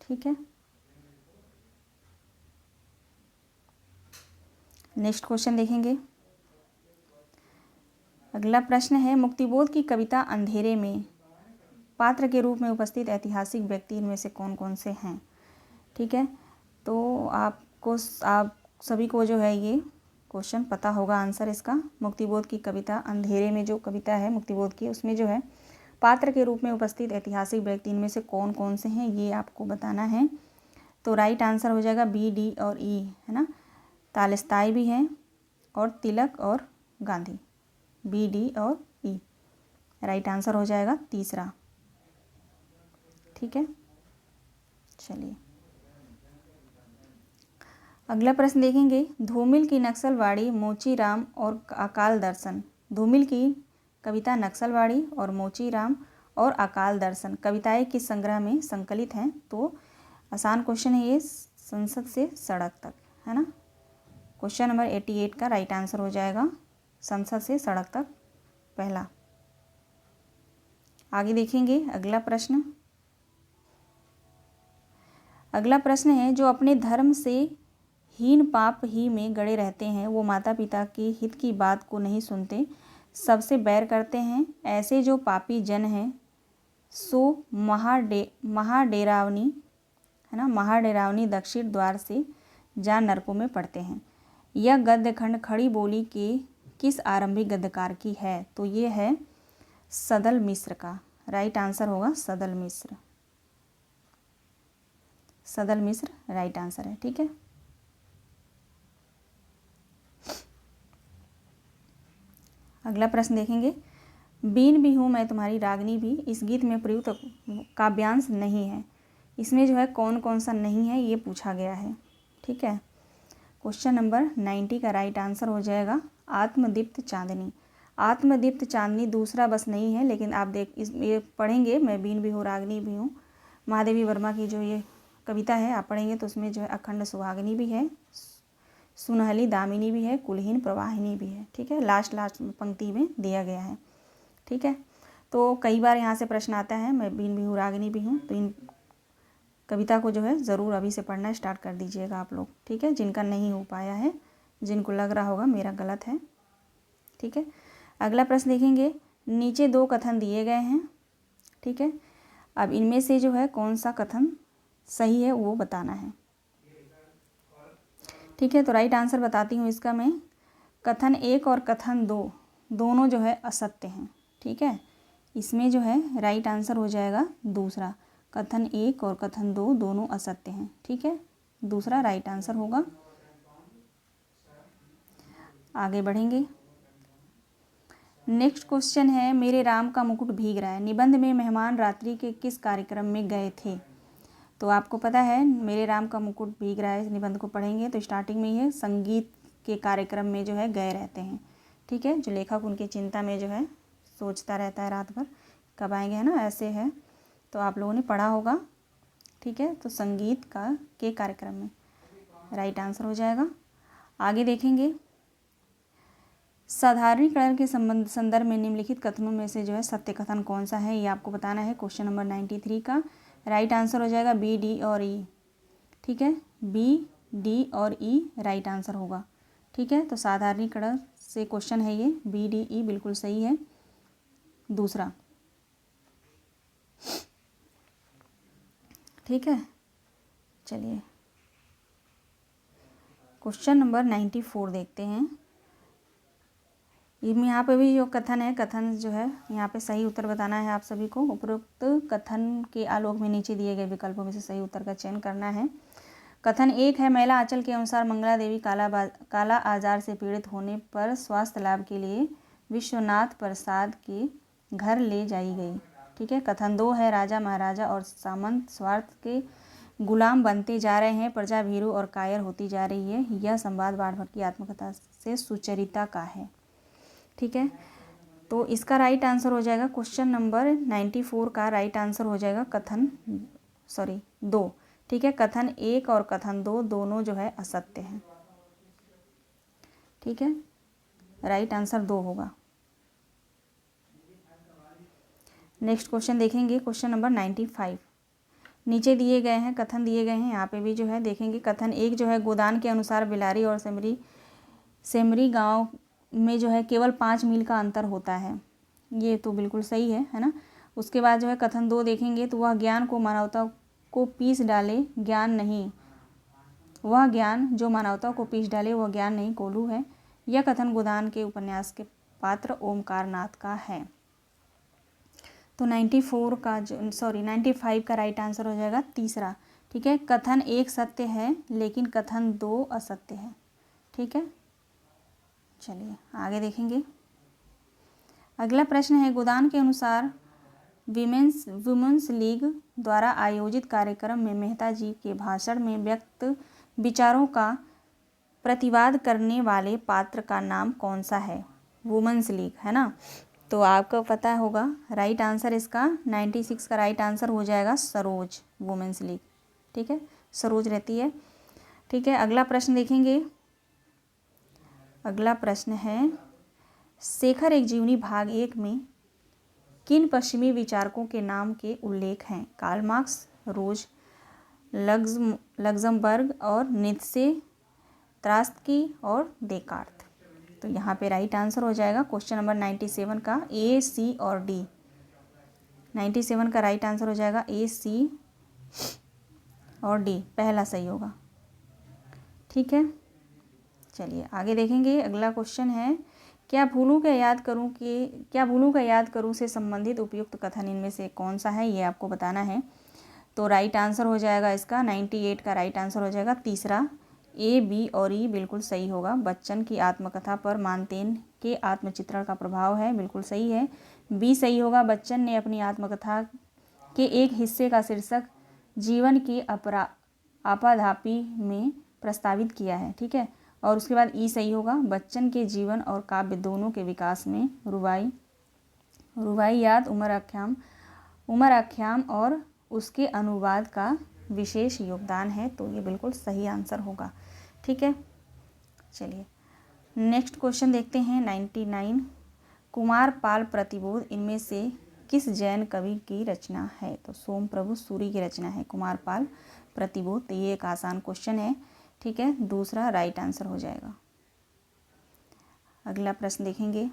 ठीक है। नेक्स्ट क्वेश्चन देखेंगे। अगला प्रश्न है, मुक्तिबोध की कविता अंधेरे में पात्र के रूप में उपस्थित ऐतिहासिक व्यक्ति इनमें से कौन कौन से हैं, ठीक है। तो आप सभी को जो है ये क्वेश्चन पता होगा आंसर इसका। मुक्तिबोध की कविता अंधेरे में जो कविता है मुक्तिबोध की, उसमें जो है पात्र के रूप में उपस्थित ऐतिहासिक व्यक्ति इनमें से कौन कौन से हैं ये आपको बताना है। तो राइट आंसर हो जाएगा B, D और E, है ना। तालिस्ताई भी हैं और तिलक और गांधी, B, D और E। राइट आंसर हो जाएगा तीसरा, ठीक है। चलिए अगला प्रश्न देखेंगे, धूमिल की नक्सलवाड़ी, मोचीराम और अकाल दर्शन। धूमिल की कविता नक्सलवाड़ी और मोचीराम और अकाल दर्शन कविताएं किस संग्रह में संकलित हैं? तो आसान क्वेश्चन है ये, संसद से सड़क तक, है ना। क्वेश्चन नंबर 88 का राइट आंसर हो जाएगा संसद से सड़क तक, पहला। आगे देखेंगे अगला प्रश्न। अगला प्रश्न है, जो अपने धर्म से हीन पाप ही में गड़े रहते हैं, वो माता पिता के हित की बात को नहीं सुनते, सबसे बैर करते हैं, ऐसे जो पापी जन हैं सो महाडेरावनी, है ना, महाडेरावनी दक्षिण द्वार से जा नरकों में पड़ते हैं। यह गद्य खंड खड़ी बोली के किस आरंभिक गद्यकार की है? तो ये है सदल मिश्र का। राइट आंसर होगा सदल मिश्र। सदल मिश्र राइट आंसर है, ठीक है। अगला प्रश्न देखेंगे, बीन भी हूँ मैं तुम्हारी रागनी भी, इस गीत में प्रयुक्त काव्यांश नहीं है। इसमें जो है कौन कौन सा नहीं है ये पूछा गया है, ठीक है। क्वेश्चन नंबर 90 का राइट आंसर हो जाएगा आत्मदीप्त चांदनी। आत्मदीप्त चांदनी दूसरा बस नहीं है, लेकिन आप ये पढ़ेंगे, मैं बीन भी हूँ रागनी भी हूँ, महादेवी वर्मा की जो ये कविता है आप पढ़ेंगे तो उसमें जो है अखंड सुहागिनी भी है, सुनहली दामिनी भी है, कुलहीन प्रवाहिनी भी है, ठीक है। लास्ट पंक्ति में दिया गया है, ठीक है। तो कई बार यहाँ से प्रश्न आता है, मैं बीन भी हूँ रागिनी भी हूँ, तो इन कविता को जो है ज़रूर अभी से पढ़ना स्टार्ट कर दीजिएगा आप लोग, ठीक है। जिनका नहीं हो पाया है, जिनको लग रहा होगा मेरा गलत है, ठीक है। अगला प्रश्न देखेंगे, नीचे दो कथन दिए गए हैं, ठीक है। अब इनमें से जो है कौन सा कथन सही है वो बताना है, ठीक है। तो राइट आंसर बताती हूँ इसका मैं। कथन 1 और कथन 2 दोनों जो है असत्य हैं, ठीक है। इसमें जो है राइट आंसर हो जाएगा दूसरा, कथन 1 और कथन 2 दोनों असत्य हैं, ठीक है। दूसरा राइट आंसर होगा। आगे बढ़ेंगे। नेक्स्ट क्वेश्चन है, मेरे राम का मुकुट भीग रहा है, निबंध में मेहमान रात्रि के किस कार्यक्रम में गए थे? तो आपको पता है मेरे राम का मुकुट भीग रहा है, इस निबंध को पढ़ेंगे तो स्टार्टिंग में ही संगीत के कार्यक्रम में जो है गए रहते हैं, ठीक है। जो लेखक उनकी चिंता में जो है सोचता रहता है रात भर कब आएंगे, है ना, ऐसे है। तो आप लोगों ने पढ़ा होगा, ठीक है। तो संगीत के कार्यक्रम में राइट आंसर हो जाएगा। आगे देखेंगे, साधारणीकरण के संदर्भ में निम्नलिखित कथनों में से जो है सत्य कथन कौन सा है, ये आपको बताना है। क्वेश्चन नंबर 93 का राइट आंसर हो जाएगा बी, डी और ई, ठीक है। बी, डी और ई राइट आंसर होगा, ठीक है। तो साधारणीकरण से क्वेश्चन है ये, बी, डी, ई बिल्कुल सही है। दूसरा, ठीक है। चलिए क्वेश्चन नंबर 94 देखते हैं। यहाँ पे भी जो कथन है, कथन जो है यहाँ पे सही उत्तर बताना है आप सभी को। उपरोक्त कथन के आलोक में नीचे दिए गए विकल्पों में से सही उत्तर का चयन करना है। कथन 1 है, महिला आंचल के अनुसार मंगला देवी काला आजार से पीड़ित होने पर स्वास्थ्य लाभ के लिए विश्वनाथ प्रसाद के घर ले जाई गई, ठीक है। कथन 2 है, राजा महाराजा और सामंत स्वार्थ के गुलाम बनते जा रहे हैं, प्रजा भीरू और कायर होती जा रही है, यह संवाद बाण भट्ट की आत्मकथा से सुचरिता का है, ठीक है। तो इसका राइट आंसर हो जाएगा क्वेश्चन नंबर 94 का राइट आंसर हो जाएगा कथन 2, ठीक है। कथन 1 और कथन 2 दोनों जो है असत्य हैं, ठीक है। राइट आंसर 2 होगा। नेक्स्ट क्वेश्चन देखेंगे, क्वेश्चन नंबर 95। नीचे दिए गए हैं कथन दिए गए हैं, यहाँ पे भी जो है देखेंगे। कथन 1 जो है, गोदान के अनुसार बिलारी और सेमरी गांव में जो है केवल 5 मील का अंतर होता है, ये तो बिल्कुल सही है ना। उसके बाद जो है कथन 2 देखेंगे, तो वह ज्ञान को मानवता को पीस डाले ज्ञान नहीं, वह ज्ञान जो मानवता को पीस डाले वह ज्ञान नहीं कोल्हू है, यह कथन गोदान के उपन्यास के पात्र ओमकार नाथ का है। तो 95 का राइट आंसर हो जाएगा तीसरा, ठीक है। कथन 1 सत्य है लेकिन कथन 2 असत्य है, ठीक है। चलिए आगे देखेंगे। अगला प्रश्न है, गोदान के अनुसार वुमेन्स लीग द्वारा आयोजित कार्यक्रम में मेहता जी के भाषण में व्यक्त विचारों का प्रतिवाद करने वाले पात्र का नाम कौन सा है? वुमेन्स लीग, है ना। तो आपको पता होगा राइट आंसर इसका 96 का राइट आंसर हो जाएगा सरोज, वुमेन्स लीग। ठीक है, सरोज रहती है। ठीक है, अगला प्रश्न देखेंगे। अगला प्रश्न है, शेखर एक जीवनी भाग 1 में किन पश्चिमी विचारकों के नाम के उल्लेख हैं? कार्ल मार्क्स, रोज लग्जमबर्ग और नीत्शे, त्रात्स्की और देकार्त। तो यहाँ पे राइट आंसर हो जाएगा क्वेश्चन नंबर 97 का ए, सी और डी। 97 का राइट आंसर हो जाएगा ए, सी और डी, पहला सही होगा। ठीक है, चलिए आगे देखेंगे। अगला क्वेश्चन है, क्या भूलूं का याद करूं से संबंधित उपयुक्त कथन इनमें से कौन सा है? ये आपको बताना है। तो राइट आंसर हो जाएगा इसका 98 का राइट आंसर हो जाएगा तीसरा, ए, बी और ई बिल्कुल सही होगा। बच्चन की आत्मकथा पर मानतेन के आत्मचित्रण का प्रभाव है, बिल्कुल सही है। बी सही होगा, बच्चन ने अपनी आत्मकथा के एक हिस्से का शीर्षक जीवन की आपाधापी में प्रस्तावित किया है। ठीक है, और उसके बाद ई सही होगा, बच्चन के जीवन और काव्य दोनों के विकास में रुबाइयात, उमर आख्याम और उसके अनुवाद का विशेष योगदान है। तो ये बिल्कुल सही आंसर होगा। ठीक है, चलिए नेक्स्ट क्वेश्चन देखते हैं। 99, कुमार पाल प्रतिबोध इनमें से किस जैन कवि की रचना है? तो सोम प्रभु सूरी की रचना है कुमार पाल प्रतिबोध। तो ये एक आसान क्वेश्चन है। ठीक है, दूसरा राइट आंसर हो जाएगा। अगला प्रश्न देखेंगे,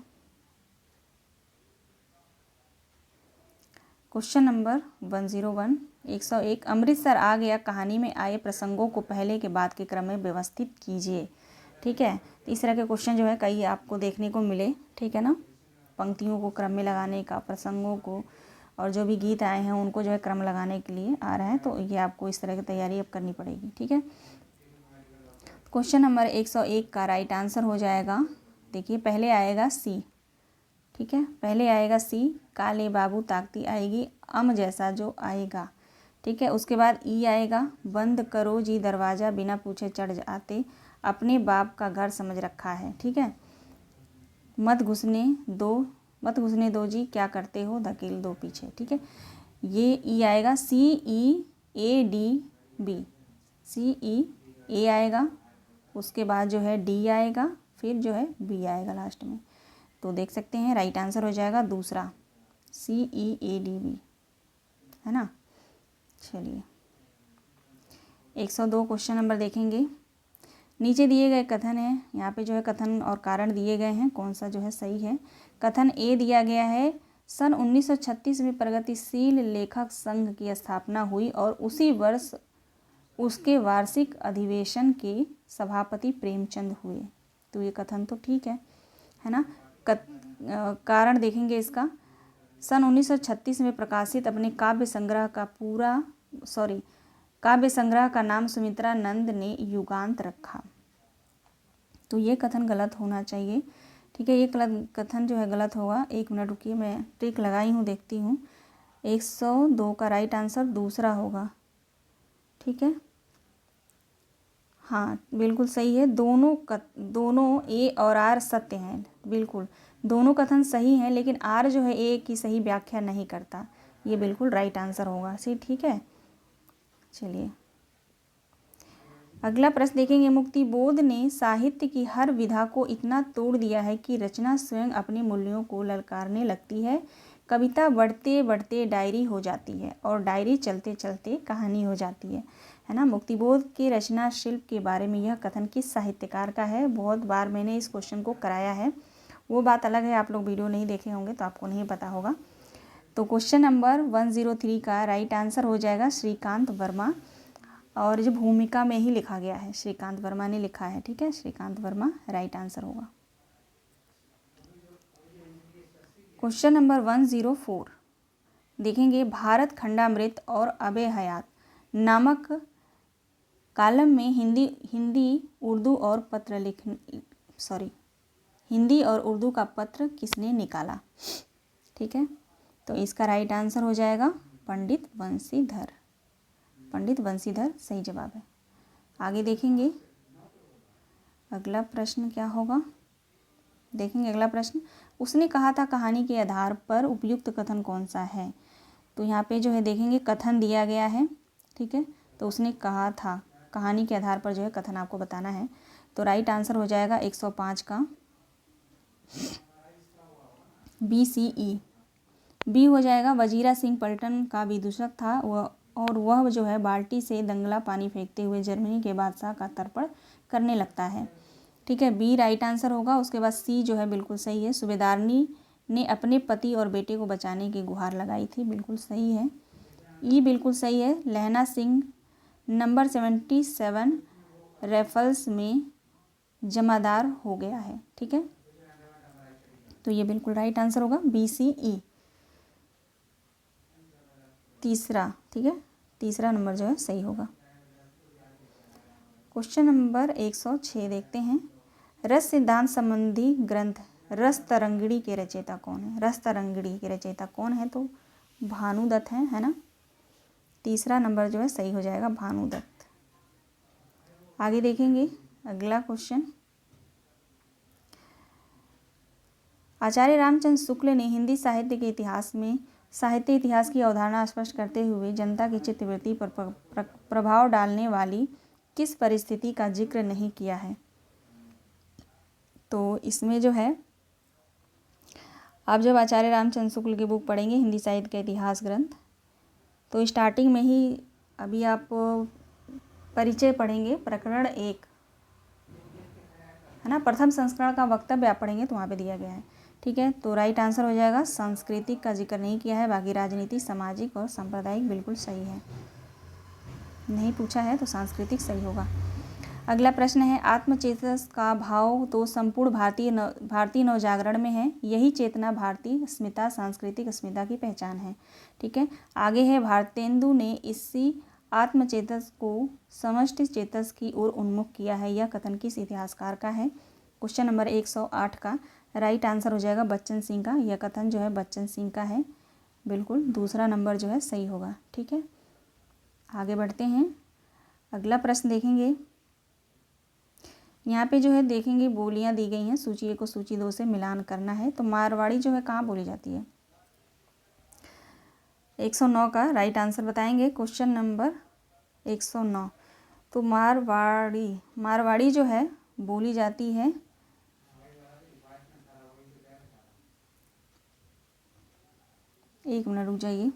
क्वेश्चन नंबर 101, 101, अमृतसर आ गया कहानी में आए प्रसंगों को पहले के बाद के क्रम में व्यवस्थित कीजिए। ठीक है, तो इस तरह के क्वेश्चन जो है कई आपको देखने को मिले। ठीक है ना, पंक्तियों को क्रम में लगाने का, प्रसंगों को और जो भी गीत आए हैं उनको जो है क्रम लगाने के लिए आ रहा है। तो ये आपको इस तरह की तैयारी अब करनी पड़ेगी। ठीक है, क्वेश्चन नंबर 101 का राइट आंसर हो जाएगा, देखिए पहले आएगा सी। ठीक है, पहले आएगा सी, काले बाबू ताकती आएगी, अम जैसा जो आएगा। ठीक है, उसके बाद ई आएगा, बंद करो जी दरवाज़ा, बिना पूछे चढ़ जाते, अपने बाप का घर समझ रखा है। ठीक है, मत घुसने दो जी, क्या करते हो, धकेल दो पीछे। ठीक है, ये ई आएगा, सी ई ए डी बी, सी ई ए आएगा, उसके बाद जो है डी आएगा, फिर जो है बी आएगा लास्ट में। तो देख सकते हैं राइट आंसर हो जाएगा दूसरा, सी ई ए डी बी, है ना। चलिए 102 क्वेश्चन नंबर देखेंगे। नीचे दिए गए कथन है, यहाँ पे जो है कथन और कारण दिए गए हैं, कौन सा जो है सही है। कथन ए दिया गया है, सन 1936 में प्रगतिशील लेखक संघ की स्थापना हुई और उसी वर्ष उसके वार्षिक अधिवेशन के सभापति प्रेमचंद हुए। तो ये कथन तो ठीक है ना। कारण देखेंगे इसका, सन 1936 में प्रकाशित अपने काव्य संग्रह का नाम सुमित्रा नंद ने युगांत रखा। तो ये कथन गलत होना चाहिए। ठीक है, ये कथन जो है गलत होगा। एक मिनट रुकिए, मैं टिक लगाई हूँ, देखती हूँ। 102 का राइट आंसर दूसरा होगा। ठीक है, हाँ बिल्कुल सही है। दोनों ए और आर सत्य हैं, बिल्कुल दोनों कथन सही हैं, लेकिन आर जो है ए की सही व्याख्या नहीं करता। ये बिल्कुल राइट आंसर होगा। ठीक है, चलिए अगला प्रश्न देखेंगे। मुक्तिबोध ने साहित्य की हर विधा को इतना तोड़ दिया है कि रचना स्वयं अपने मूल्यों को ललकारने लगती है। कविता बढ़ते बढ़ते डायरी हो जाती है और डायरी चलते चलते कहानी हो जाती है ना। मुक्तिबोध के रचना शिल्प के बारे में यह कथन किस साहित्यकार का है? बहुत बार मैंने इस क्वेश्चन को कराया है, वो बात अलग है, आप लोग वीडियो नहीं देखे होंगे तो आपको नहीं पता होगा। तो क्वेश्चन नंबर 103 का राइट आंसर हो जाएगा श्रीकांत वर्मा, और जो भूमिका में ही लिखा गया है, श्रीकांत वर्मा ने लिखा है। ठीक है, श्रीकांत वर्मा राइट आंसर होगा। क्वेश्चन नंबर 104 देखेंगे। भारत खंडामृत और अबे हयात नामक कॉलम में हिंदी और उर्दू का पत्र किसने निकाला? ठीक है, तो इसका राइट आंसर हो जाएगा पंडित बंशीधर। पंडित बंशीधर सही जवाब है। आगे देखेंगे। अगला प्रश्न क्या होगा, देखेंगे अगला प्रश्न। उसने कहा था कहानी के आधार पर उपयुक्त कथन कौन सा है। तो यहाँ पे जो है देखेंगे कथन दिया गया है, ठीक है। तो उसने कहा था कहानी के आधार पर जो है कथन आपको बताना है। तो राइट आंसर हो जाएगा 105 का BCE। बी हो जाएगा वजीरा सिंह पलटन का विदूषक था और वह जो है बाल्टी से दंगला पानी फेंकते हुए जर्मनी के बादशाह का तर्पण करने लगता है, ठीक है। बी राइट आंसर होगा। उसके बाद सी जो है बिल्कुल सही है, सूबेदारनी ने अपने पति और बेटे को बचाने की गुहार लगाई थी, बिल्कुल सही है। ई बिल्कुल सही है, लहना सिंह नंबर 77 राइफल्स में जमादार हो गया है, ठीक है। तो ये बिल्कुल राइट आंसर होगा BCE तीसरा, ठीक है, तीसरा नंबर जो है सही होगा। क्वेश्चन नंबर 106 देखते हैं। रस सिद्धांत संबंधी ग्रंथ रस तरंगिणी के रचयिता कौन है। रस तरंगिणी के रचयिता कौन है, तो भानुदत्त है ना। तीसरा नंबर जो है सही हो जाएगा भानुदत्त। आगे देखेंगे अगला क्वेश्चन। आचार्य रामचंद्र शुक्ल ने हिंदी साहित्य के इतिहास में साहित्य इतिहास की अवधारणा स्पष्ट करते हुए जनता की चित्तवृत्ति पर प्रभाव डालने वाली किस परिस्थिति का जिक्र नहीं किया है। तो इसमें जो है आप जब आचार्य रामचंद्र शुक्ल की बुक पढ़ेंगे हिंदी साहित्य का इतिहास ग्रंथ, तो स्टार्टिंग में ही अभी आप परिचय पढ़ेंगे, प्रकरण 1 है ना, प्रथम संस्करण का वक्तव्य आप पढ़ेंगे तो वहाँ पे दिया गया है, ठीक है। तो राइट आंसर हो जाएगा सांस्कृतिक का जिक्र नहीं किया है, बाकी राजनीति सामाजिक और सांप्रदायिक बिल्कुल सही है। नहीं पूछा है तो सांस्कृतिक सही होगा। अगला प्रश्न है आत्मचेतस का भाव तो संपूर्ण भारतीय नवजागरण में है, यही चेतना भारतीय अस्मिता सांस्कृतिक अस्मिता की पहचान है, ठीक है। आगे है भारतेंदु ने इसी आत्मचेतस को समष्टि चेतस की ओर उन्मुख किया है, यह कथन किस इतिहासकार का है। क्वेश्चन नंबर 108 का राइट आंसर हो जाएगा बच्चन सिंह का, यह कथन जो है बच्चन सिंह का है, बिल्कुल दूसरा नंबर जो है सही होगा, ठीक है। आगे बढ़ते हैं, अगला प्रश्न देखेंगे। यहाँ पे जो है देखेंगे बोलियाँ दी गई हैं, सूची 1 को सूची 2 से मिलान करना है। तो मारवाड़ी जो है कहाँ बोली जाती है। 109 का राइट आंसर बताएंगे। Question number 109। तो मारवाड़ी जो है बोली जाती है एक मिनट रुक जाइए,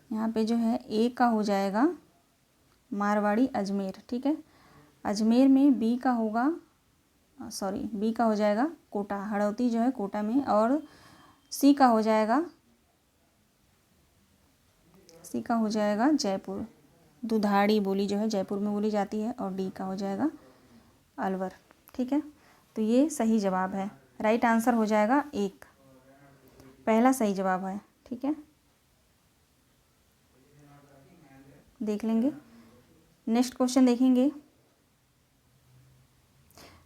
यहाँ पे जो है ए का हो जाएगा मारवाड़ी अजमेर, ठीक है। अजमेर में बी का हो जाएगा कोटा, हड़ौती जो है कोटा में, और सी का हो जाएगा जयपुर, दुधाड़ी बोली जो है जयपुर में बोली जाती है, और डी का हो जाएगा अलवर, ठीक है। तो ये सही जवाब है, राइट आंसर हो जाएगा 1, पहला सही जवाब है, ठीक है। देख लेंगे नेक्स्ट क्वेश्चन देखेंगे।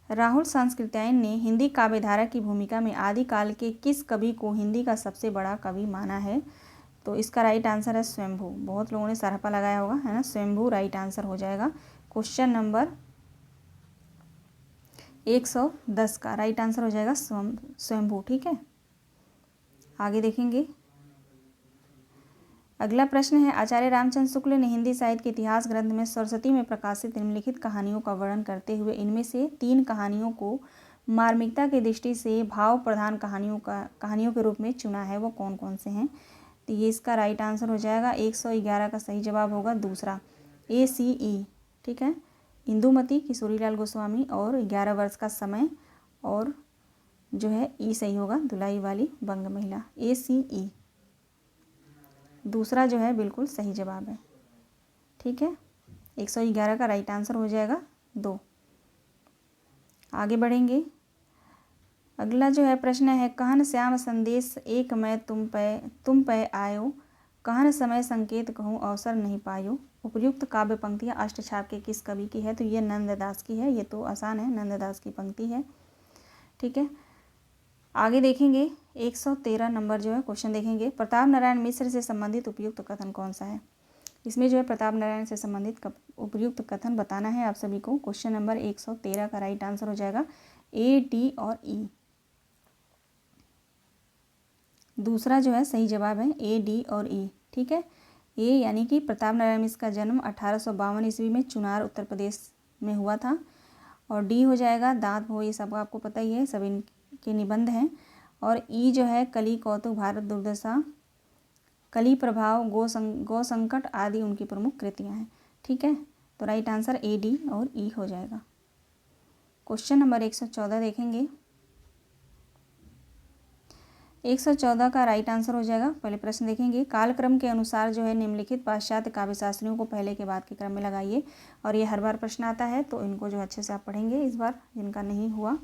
राहुल सांस्कृत्यायन ने हिंदी काव्यधारा की भूमिका में आदिकाल के किस कवि को हिंदी का सबसे बड़ा कवि माना है। तो इसका राइट आंसर है स्वयंभू, बहुत लोगों ने सरपा लगाया होगा है ना, स्वयंभू राइट आंसर हो जाएगा। क्वेश्चन नंबर 110 का राइट आंसर हो जाएगा स्वयंभू, ठीक है। आगे देखेंगे अगला प्रश्न है आचार्य रामचंद्र शुक्ल ने हिंदी साहित्य के इतिहास ग्रंथ में सरस्वती में प्रकाशित निम्नलिखित कहानियों का वर्णन करते हुए इनमें से 3 कहानियों को मार्मिकता की दृष्टि से भाव प्रधान कहानियों के रूप में चुना है, वो कौन कौन से हैं। तो ये इसका राइट आंसर हो जाएगा 111 का सही जवाब होगा दूसरा ACE, ठीक है। इंदुमती किशोरीलाल गोस्वामी और 11 वर्ष का समय, और जो है ई सही होगा दुलाई वाली बंग महिला, ACE दूसरा जो है बिल्कुल सही जवाब है, ठीक है। 111 का राइट आंसर हो जाएगा 2। आगे बढ़ेंगे, अगला जो है प्रश्न है कहन श्याम संदेश एक मैं तुम पे आयो, कहन समय संकेत कहूँ अवसर नहीं पायो। उपयुक्त काव्य पंक्तियाँ अष्टछाप के किस कवि की है। तो ये नंददास की है, ये तो आसान है, नंददास की पंक्ति है, ठीक है। आगे देखेंगे 113 नंबर जो है क्वेश्चन देखेंगे। प्रताप नारायण मिश्र से संबंधित उपयुक्त कथन कौन सा है। इसमें जो है प्रताप नारायण से संबंधित उपयुक्त कथन बताना है आप सभी को। क्वेश्चन नंबर 113 का राइट आंसर हो जाएगा ए, डी और ई। दूसरा जो है सही जवाब है ए, डी और ई। ठीक है, ए यानी कि प्रताप नारायण मिश्र का जन्म 1852 ईस्वी में चुनार उत्तर प्रदेश में हुआ था। और डी हो जाएगा दांत भो, ये सब आपको पता ही है, सब इनके निबंध हैं। और ई जो है कली कौतुक, भारत दुर्दशा, कली प्रभाव, गौ संकट आदि उनकी प्रमुख कृतियां हैं। ठीक है, तो राइट आंसर ए, डी और ई हो जाएगा। क्वेश्चन नंबर 114 देखेंगे। 114 का राइट आंसर हो जाएगा, पहले प्रश्न देखेंगे, कालक्रम के अनुसार जो है निम्नलिखित पाश्चात्य काव्यशास्त्रियों को पहले के बाद के क्रम में लगाइए। और ये हर बार प्रश्न आता है, तो इनको जो अच्छे से आप पढ़ेंगे इस बार, जिनका नहीं हुआ।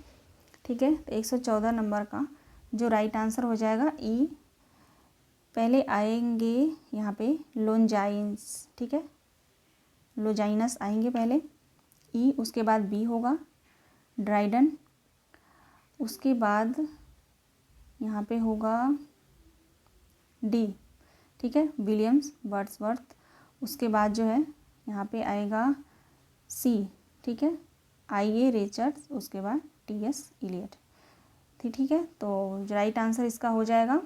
ठीक है, तो 114 नंबर का जो राइट आंसर हो जाएगा ई। पहले आएंगे यहाँ पे लोंजाइन्स, ठीक है, लोजाइनस आएंगे पहले ई, उसके बाद बी होगा ड्राइडन, उसके बाद यहाँ पे होगा डी, ठीक है, विलियम्स वर्ड्सवर्थ, उसके बाद जो है यहाँ पे आएगा सी, ठीक है, आई ए रिचर्ड्स, उसके बाद टी एस इलियट। ठीक है, तो राइट आंसर इसका हो जाएगा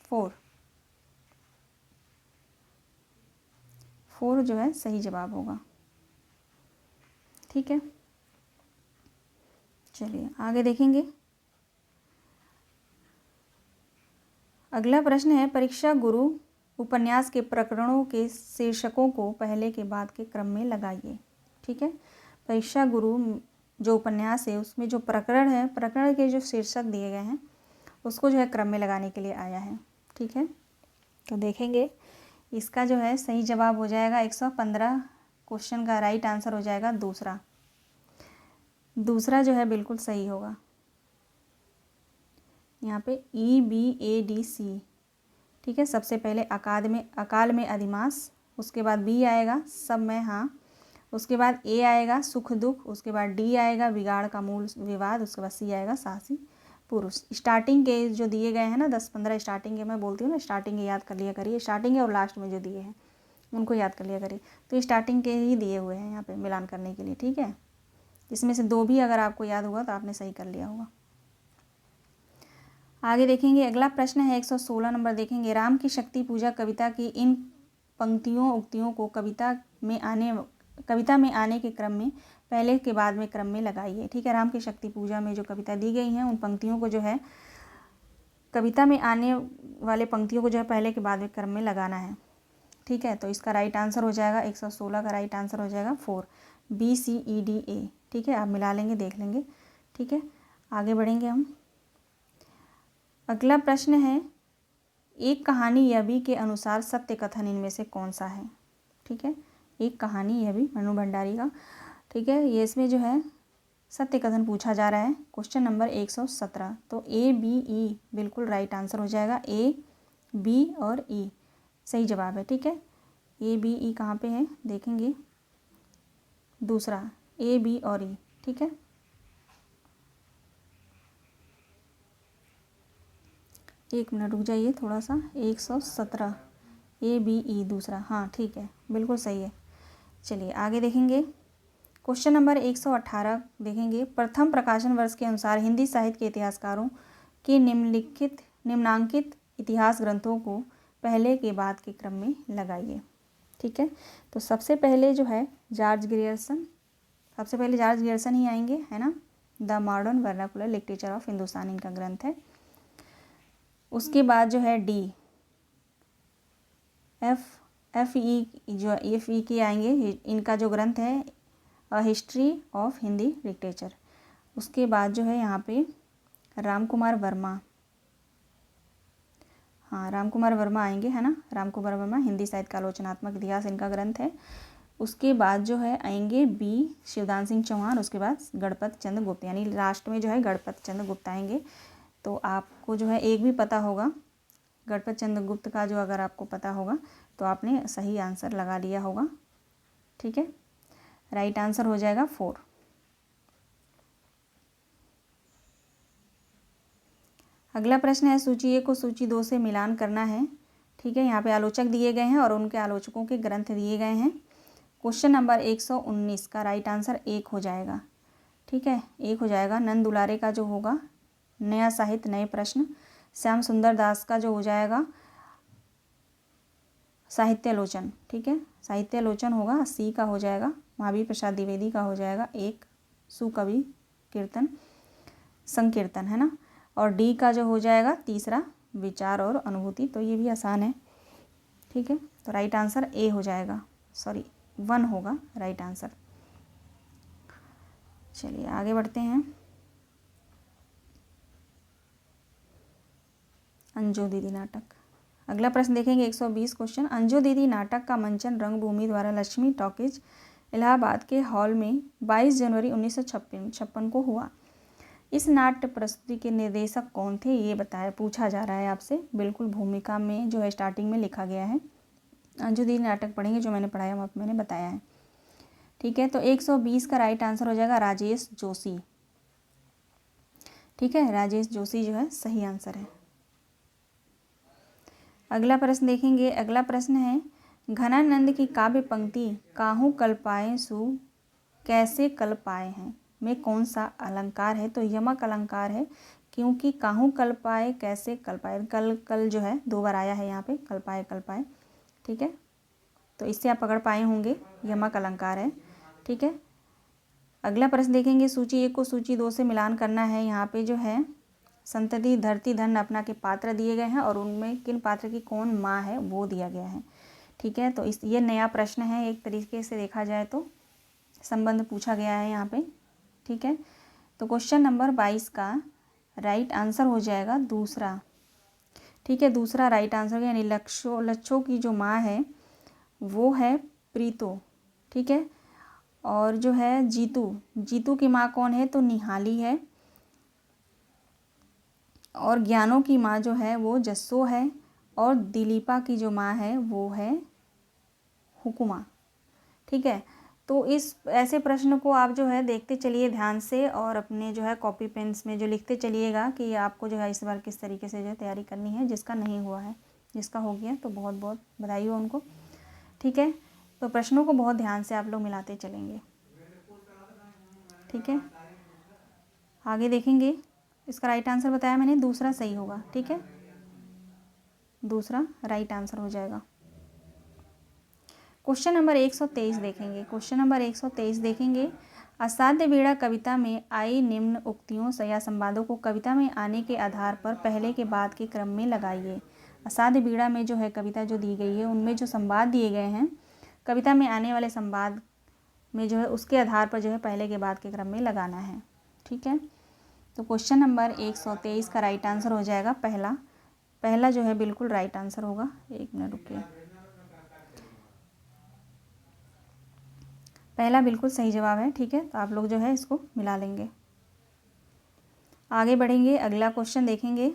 4 जो है सही जवाब होगा। ठीक है, चलिए आगे देखेंगे। अगला प्रश्न है, परीक्षा गुरु उपन्यास के प्रकरणों के शीर्षकों को पहले के बाद के क्रम में लगाइए। ठीक है, परीक्षा गुरु जो उपन्यास है उसमें जो प्रकरण है, प्रकरण के जो शीर्षक दिए गए हैं उसको जो है क्रम में लगाने के लिए आया है। ठीक है, तो देखेंगे इसका जो है सही जवाब हो जाएगा 115 क्वेश्चन का राइट आंसर हो जाएगा दूसरा। दूसरा जो है बिल्कुल सही होगा। यहाँ पे ई, बी, ए, डी, सी। ठीक है, सबसे पहले अकाल में अधिमास, उसके बाद बी आएगा सब में हाँ, उसके बाद ए आएगा सुख दुख, उसके बाद डी आएगा बिगाड़ का मूल विवाद, उसके बाद सी आएगा साहसी पुरुष। स्टार्टिंग के जो दिए गए हैं ना 10-15 स्टार्टिंग के, मैं बोलती हूँ ना स्टार्टिंग के याद कर लिया करिए, स्टार्टिंग और लास्ट में जो दिए हैं उनको याद कर लिया करिए। तो स्टार्टिंग के ही दिए हुए हैं यहाँ पे मिलान करने के लिए। ठीक है, इसमें से 2 भी अगर आपको याद होगा तो आपने सही कर लिया होगा। आगे देखेंगे, अगला प्रश्न है 116 नंबर देखेंगे, राम की शक्ति पूजा कविता की इन पंक्तियों उक्तियों को कविता में आने के क्रम में पहले के बाद में क्रम में लगाइए। ठीक है, राम की शक्ति पूजा में जो कविता दी गई हैं उन पंक्तियों को जो है कविता में आने वाले पंक्तियों को जो है पहले के बाद में क्रम में लगाना है। ठीक है, तो इसका राइट आंसर हो जाएगा 116 का राइट आंसर हो जाएगा 4, बी, सी, ई, डी, ए। ठीक है, आप मिला लेंगे, देख लेंगे। ठीक है, आगे बढ़ेंगे हम। अगला प्रश्न है, एक कहानी यह भी के अनुसार सत्य कथन इनमें से कौन सा है। ठीक है, एक कहानी यह भी मनु भंडारी का। ठीक है, ये इसमें जो है सत्य कथन पूछा जा रहा है। क्वेश्चन नंबर 117, तो ए, बी, ई बिल्कुल राइट आंसर हो जाएगा। ए, बी और ई सही जवाब है। ठीक है, ए, बी, ई कहाँ पे है देखेंगे, दूसरा ए, बी और ई। ठीक है, एक मिनट रुक जाइए थोड़ा सा, 117 ए, बी, ई दूसरा, हाँ ठीक है बिल्कुल सही है। चलिए आगे देखेंगे। क्वेश्चन नंबर 118 देखेंगे, प्रथम प्रकाशन वर्ष के अनुसार हिंदी साहित्य के इतिहासकारों के निम्नांकित इतिहास ग्रंथों को पहले के बाद के क्रम में लगाइए। ठीक है, तो सबसे पहले जो है जॉर्ज ग्रियर्सन, सबसे पहले जॉर्ज ग्रियर्सन ही आएंगे, है ना। The modern vernacular literature of Hindustan इनका ग्रंथ है। उसके बाद जो है डी, एफ ई के आएंगे, इनका जो ग्रंथ है a history of Hindi literature. उसके बाद जो है यहाँ पे राम कुमार वर्मा, हाँ राम कुमार वर्मा आएंगे, है ना। राम कुमार वर्मा हिंदी साहित्य का आलोचनात्मक इतिहास इनका ग्रंथ है। उसके बाद जो है आएंगे बी, शिवदान सिंह चौहान, उसके बाद गणपत चंद्र गुप्त, यानी लास्ट में जो है गणपत चंद्र गुप्त आएंगे। तो आपको जो है एक भी पता होगा गणपत चंद्र गुप्त का, जो अगर आपको पता होगा तो आपने सही आंसर लगा लिया होगा। ठीक है, राइट आंसर हो जाएगा 4। अगला प्रश्न है, सूची 1 को सूची 2 से मिलान करना है। ठीक है, यहाँ पे आलोचक दिए गए हैं और उनके आलोचकों के ग्रंथ दिए गए हैं। क्वेश्चन नंबर 119 का राइट आंसर 1 हो जाएगा। ठीक है, 1 हो जाएगा। नंद दुलारे का जो होगा नया साहित्य नए प्रश्न। श्याम सुंदर दास का जो हो जाएगा साहित्यालोचन। ठीक है, साहित्यालोचन होगा, सी का हो जाएगा। महावीर प्रसाद द्विवेदी का हो जाएगा एक सुकवि कीर्तन संकीर्तन, है ना। और डी का जो हो जाएगा तीसरा विचार और अनुभूति। तो ये भी आसान है। ठीक है, तो राइट आंसर ए हो जाएगा, सॉरी 1 होगा राइट आंसर। चलिए आगे बढ़ते हैं। अंजू दीदी नाटक, अगला प्रश्न देखेंगे 120 क्वेश्चन। अंजू दीदी नाटक का मंचन रंगभूमि द्वारा लक्ष्मी टॉकीज इलाहाबाद के हॉल में 22 जनवरी 1956 को हुआ। इस नाट्य प्रस्तुति के निर्देशक कौन थे, ये बताया पूछा जा रहा है आपसे। बिल्कुल भूमिका में जो है स्टार्टिंग में लिखा गया है। अंजू दीदी नाटक पढ़ेंगे, जो मैंने पढ़ाया वो मैंने बताया है। ठीक है, तो 120 का राइट आंसर हो जाएगा राजेश जोशी। ठीक है, राजेश जोशी जो है सही आंसर है। अगला प्रश्न देखेंगे। अगला प्रश्न है घनानंद की काव्य पंक्ति काहू कल्पाए सु कैसे कल्पाए हैं में कौन सा अलंकार है। तो यमक अलंकार है, क्योंकि काहू कल्पाए कैसे कल्पाए, कल जो है 2 बार आया है यहाँ पे, कल्पाए कल्पाए। ठीक है, तो इससे आप पकड़ पाए होंगे, यमक अलंकार है। ठीक है, अगला प्रश्न देखेंगे। सूची 1 को सूची 2 से मिलान करना है। यहाँ पे जो है संतति धरती धन अपना के पात्र दिए गए हैं और उनमें किन पात्र की कौन माँ है वो दिया गया है। ठीक है, तो ये नया प्रश्न है, एक तरीके से देखा जाए तो संबंध पूछा गया है यहाँ पे। ठीक है, तो क्वेश्चन नंबर 22 का राइट आंसर हो जाएगा दूसरा। ठीक है, दूसरा राइट आंसर, यानी लच्छो की जो माँ है वो है प्रीतो। ठीक है, और जो है जीतू की माँ कौन है, तो निहाली है। और ज्ञानों की माँ जो है वो जस्सो है। और दिलीपा की जो माँ है वो है हुकुमा। ठीक है, तो इस ऐसे प्रश्न को आप जो है देखते चलिए ध्यान से, और अपने जो है कॉपी पेन्स में जो लिखते चलिएगा कि आपको जो है इस बार किस तरीके से जो है तैयारी करनी है। जिसका नहीं हुआ है, जिसका हो गया तो बहुत बहुत बधाई हो उनको। ठीक है, तो प्रश्नों को बहुत ध्यान से आप लोग मिलाते चलेंगे। ठीक है, आगे देखेंगे। इसका राइट आंसर बताया मैंने, दूसरा सही होगा। ठीक है, दूसरा राइट आंसर हो जाएगा। क्वेश्चन नंबर 123 देखेंगे। क्वेश्चन नंबर 123 देखेंगे। असाध्य वीणा कविता में आई निम्न उक्तियों या संवादों को कविता में आने के आधार पर पहले के बाद के क्रम में लगाइए। असाध्य वीणा में जो है कविता जो दी गई है उनमें जो संवाद दिए गए हैं, कविता में आने वाले संवाद में जो है उसके आधार पर जो है पहले के बाद के क्रम में लगाना है। ठीक है, तो क्वेश्चन नंबर 123 का राइट आंसर हो जाएगा पहला जो है बिल्कुल राइट आंसर होगा। 1 मिनट रुकिए, पहला बिल्कुल सही जवाब है। ठीक है, तो आप लोग जो है इसको मिला लेंगे। आगे बढ़ेंगे, अगला क्वेश्चन देखेंगे।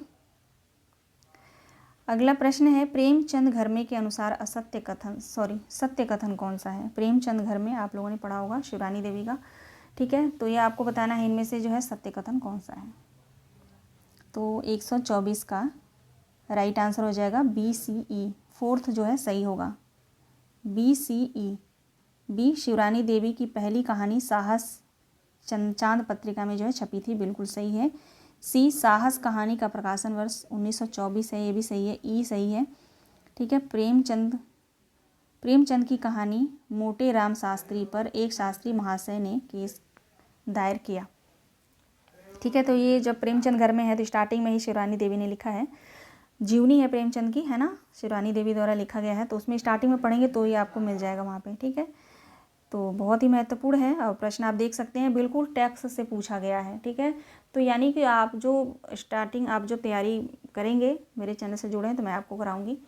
अगला प्रश्न है प्रेमचंद घर में के अनुसार सत्य कथन कौन सा है। प्रेमचंद घर में आप लोगों ने पढ़ा होगा शिवरानी देवी का। ठीक है, तो ये आपको बताना है इनमें से जो है सत्य कथन कौन सा है। तो 124 का राइट आंसर हो जाएगा BCE, 4th जो है सही होगा। BCE, बी शिवरानी देवी की पहली कहानी साहस चांद पत्रिका में जो है छपी थी, बिल्कुल सही है। सी साहस कहानी का प्रकाशन वर्ष 1924 है, ये भी सही है। ई सही है। ठीक है, प्रेमचंद की कहानी मोटे राम शास्त्री पर एक शास्त्री महाशय ने केस दायर किया। ठीक है, तो ये जब प्रेमचंद घर में है तो स्टार्टिंग में ही शिवरानी देवी ने लिखा है। जीवनी है प्रेमचंद की, है ना, शिवरानी देवी द्वारा लिखा गया है। तो उसमें स्टार्टिंग में पढ़ेंगे तो ये आपको मिल जाएगा वहाँ पे। ठीक है, तो बहुत ही महत्वपूर्ण है और प्रश्न आप देख सकते हैं बिल्कुल टेक्स्ट से पूछा गया है। ठीक है, तो यानी कि आप जो आप जो तैयारी करेंगे, मेरे चैनल से जुड़े हैं तो मैं आपको कराऊंगी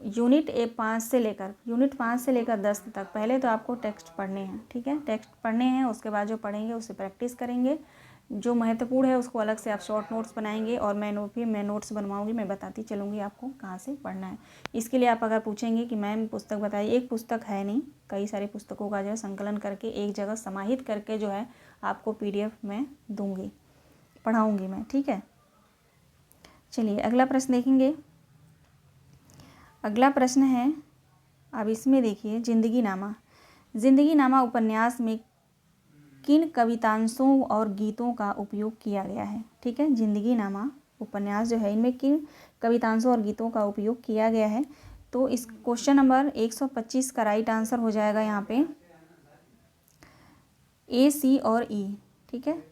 यूनिट 5 से लेकर 10 तक। पहले तो आपको टेक्स्ट पढ़ने हैं। ठीक है, टेक्स्ट पढ़ने हैं, उसके बाद जो पढ़ेंगे उससे प्रैक्टिस करेंगे। जो महत्वपूर्ण है उसको अलग से आप शॉर्ट नोट्स बनाएंगे और मैं नोट्स बनवाऊंगी, मैं बताती चलूँगी आपको कहाँ से पढ़ना है। इसके लिए आप अगर पूछेंगे कि मैम पुस्तक बताइए, एक पुस्तक है नहीं, कई सारी पुस्तकों का जो है संकलन करके एक जगह समाहित करके जो है आपको PDF में दूँगी, पढ़ाऊँगी मैं। ठीक है, चलिए अगला प्रश्न देखेंगे। अगला प्रश्न है, अब इसमें देखिए, जिंदगी नामा। जिंदगी नामा उपन्यास में किन कवितांशों और गीतों का उपयोग किया गया है? ठीक है, जिंदगी नामा उपन्यास जो है, इनमें किन कवितांशों और गीतों का उपयोग किया गया है? तो इस क्वेश्चन नंबर 125 का राइट आंसर हो जाएगा यहाँ पे ए, सी और ई। ठीक है,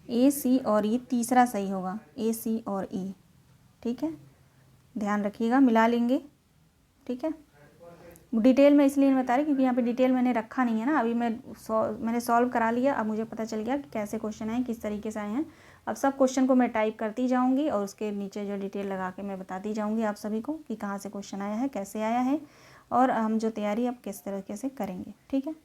ए, सी और ई तीसरा सही होगा, ए, सी और ई। ठीक है, ध्यान रखिएगा, मिला लेंगे। ठीक है, डिटेल में इसलिए नहीं बता रही क्योंकि यहाँ पे डिटेल मैंने रखा नहीं है ना। अभी मैंने सॉल्व करा लिया, अब मुझे पता चल गया कि कैसे क्वेश्चन आए, किस तरीके से आए हैं। अब सब क्वेश्चन को मैं टाइप करती जाऊँगी और उसके नीचे जो डिटेल लगा के मैं बताती जाऊँगी आप सभी को कि कहाँ से क्वेश्चन आया है, कैसे आया है, और हम जो तैयारी अब किस तरीके से करेंगे। ठीक है,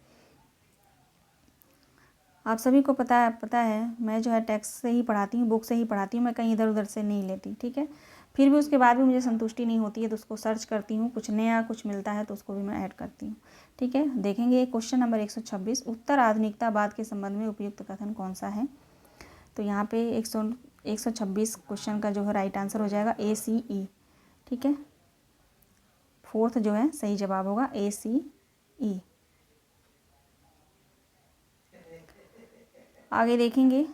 आप सभी को पता है मैं जो है टेक्स्ट से ही पढ़ाती हूँ, बुक से ही पढ़ाती हूँ, मैं कहीं इधर उधर से नहीं लेती। ठीक है, फिर भी उसके बाद भी मुझे संतुष्टि नहीं होती है तो उसको सर्च करती हूँ, कुछ नया कुछ मिलता है तो उसको भी मैं ऐड करती हूँ। ठीक है, देखेंगे क्वेश्चन नंबर 126, उत्तर आधुनिकतावाद के संबंध में उपयुक्त कथन कौन सा है? तो यहाँ पे 126 क्वेश्चन का जो है राइट आंसर हो जाएगा ए, सी, ई। ठीक है, फोर्थ जो है सही जवाब होगा ए, सी, ई। आगे देखेंगे,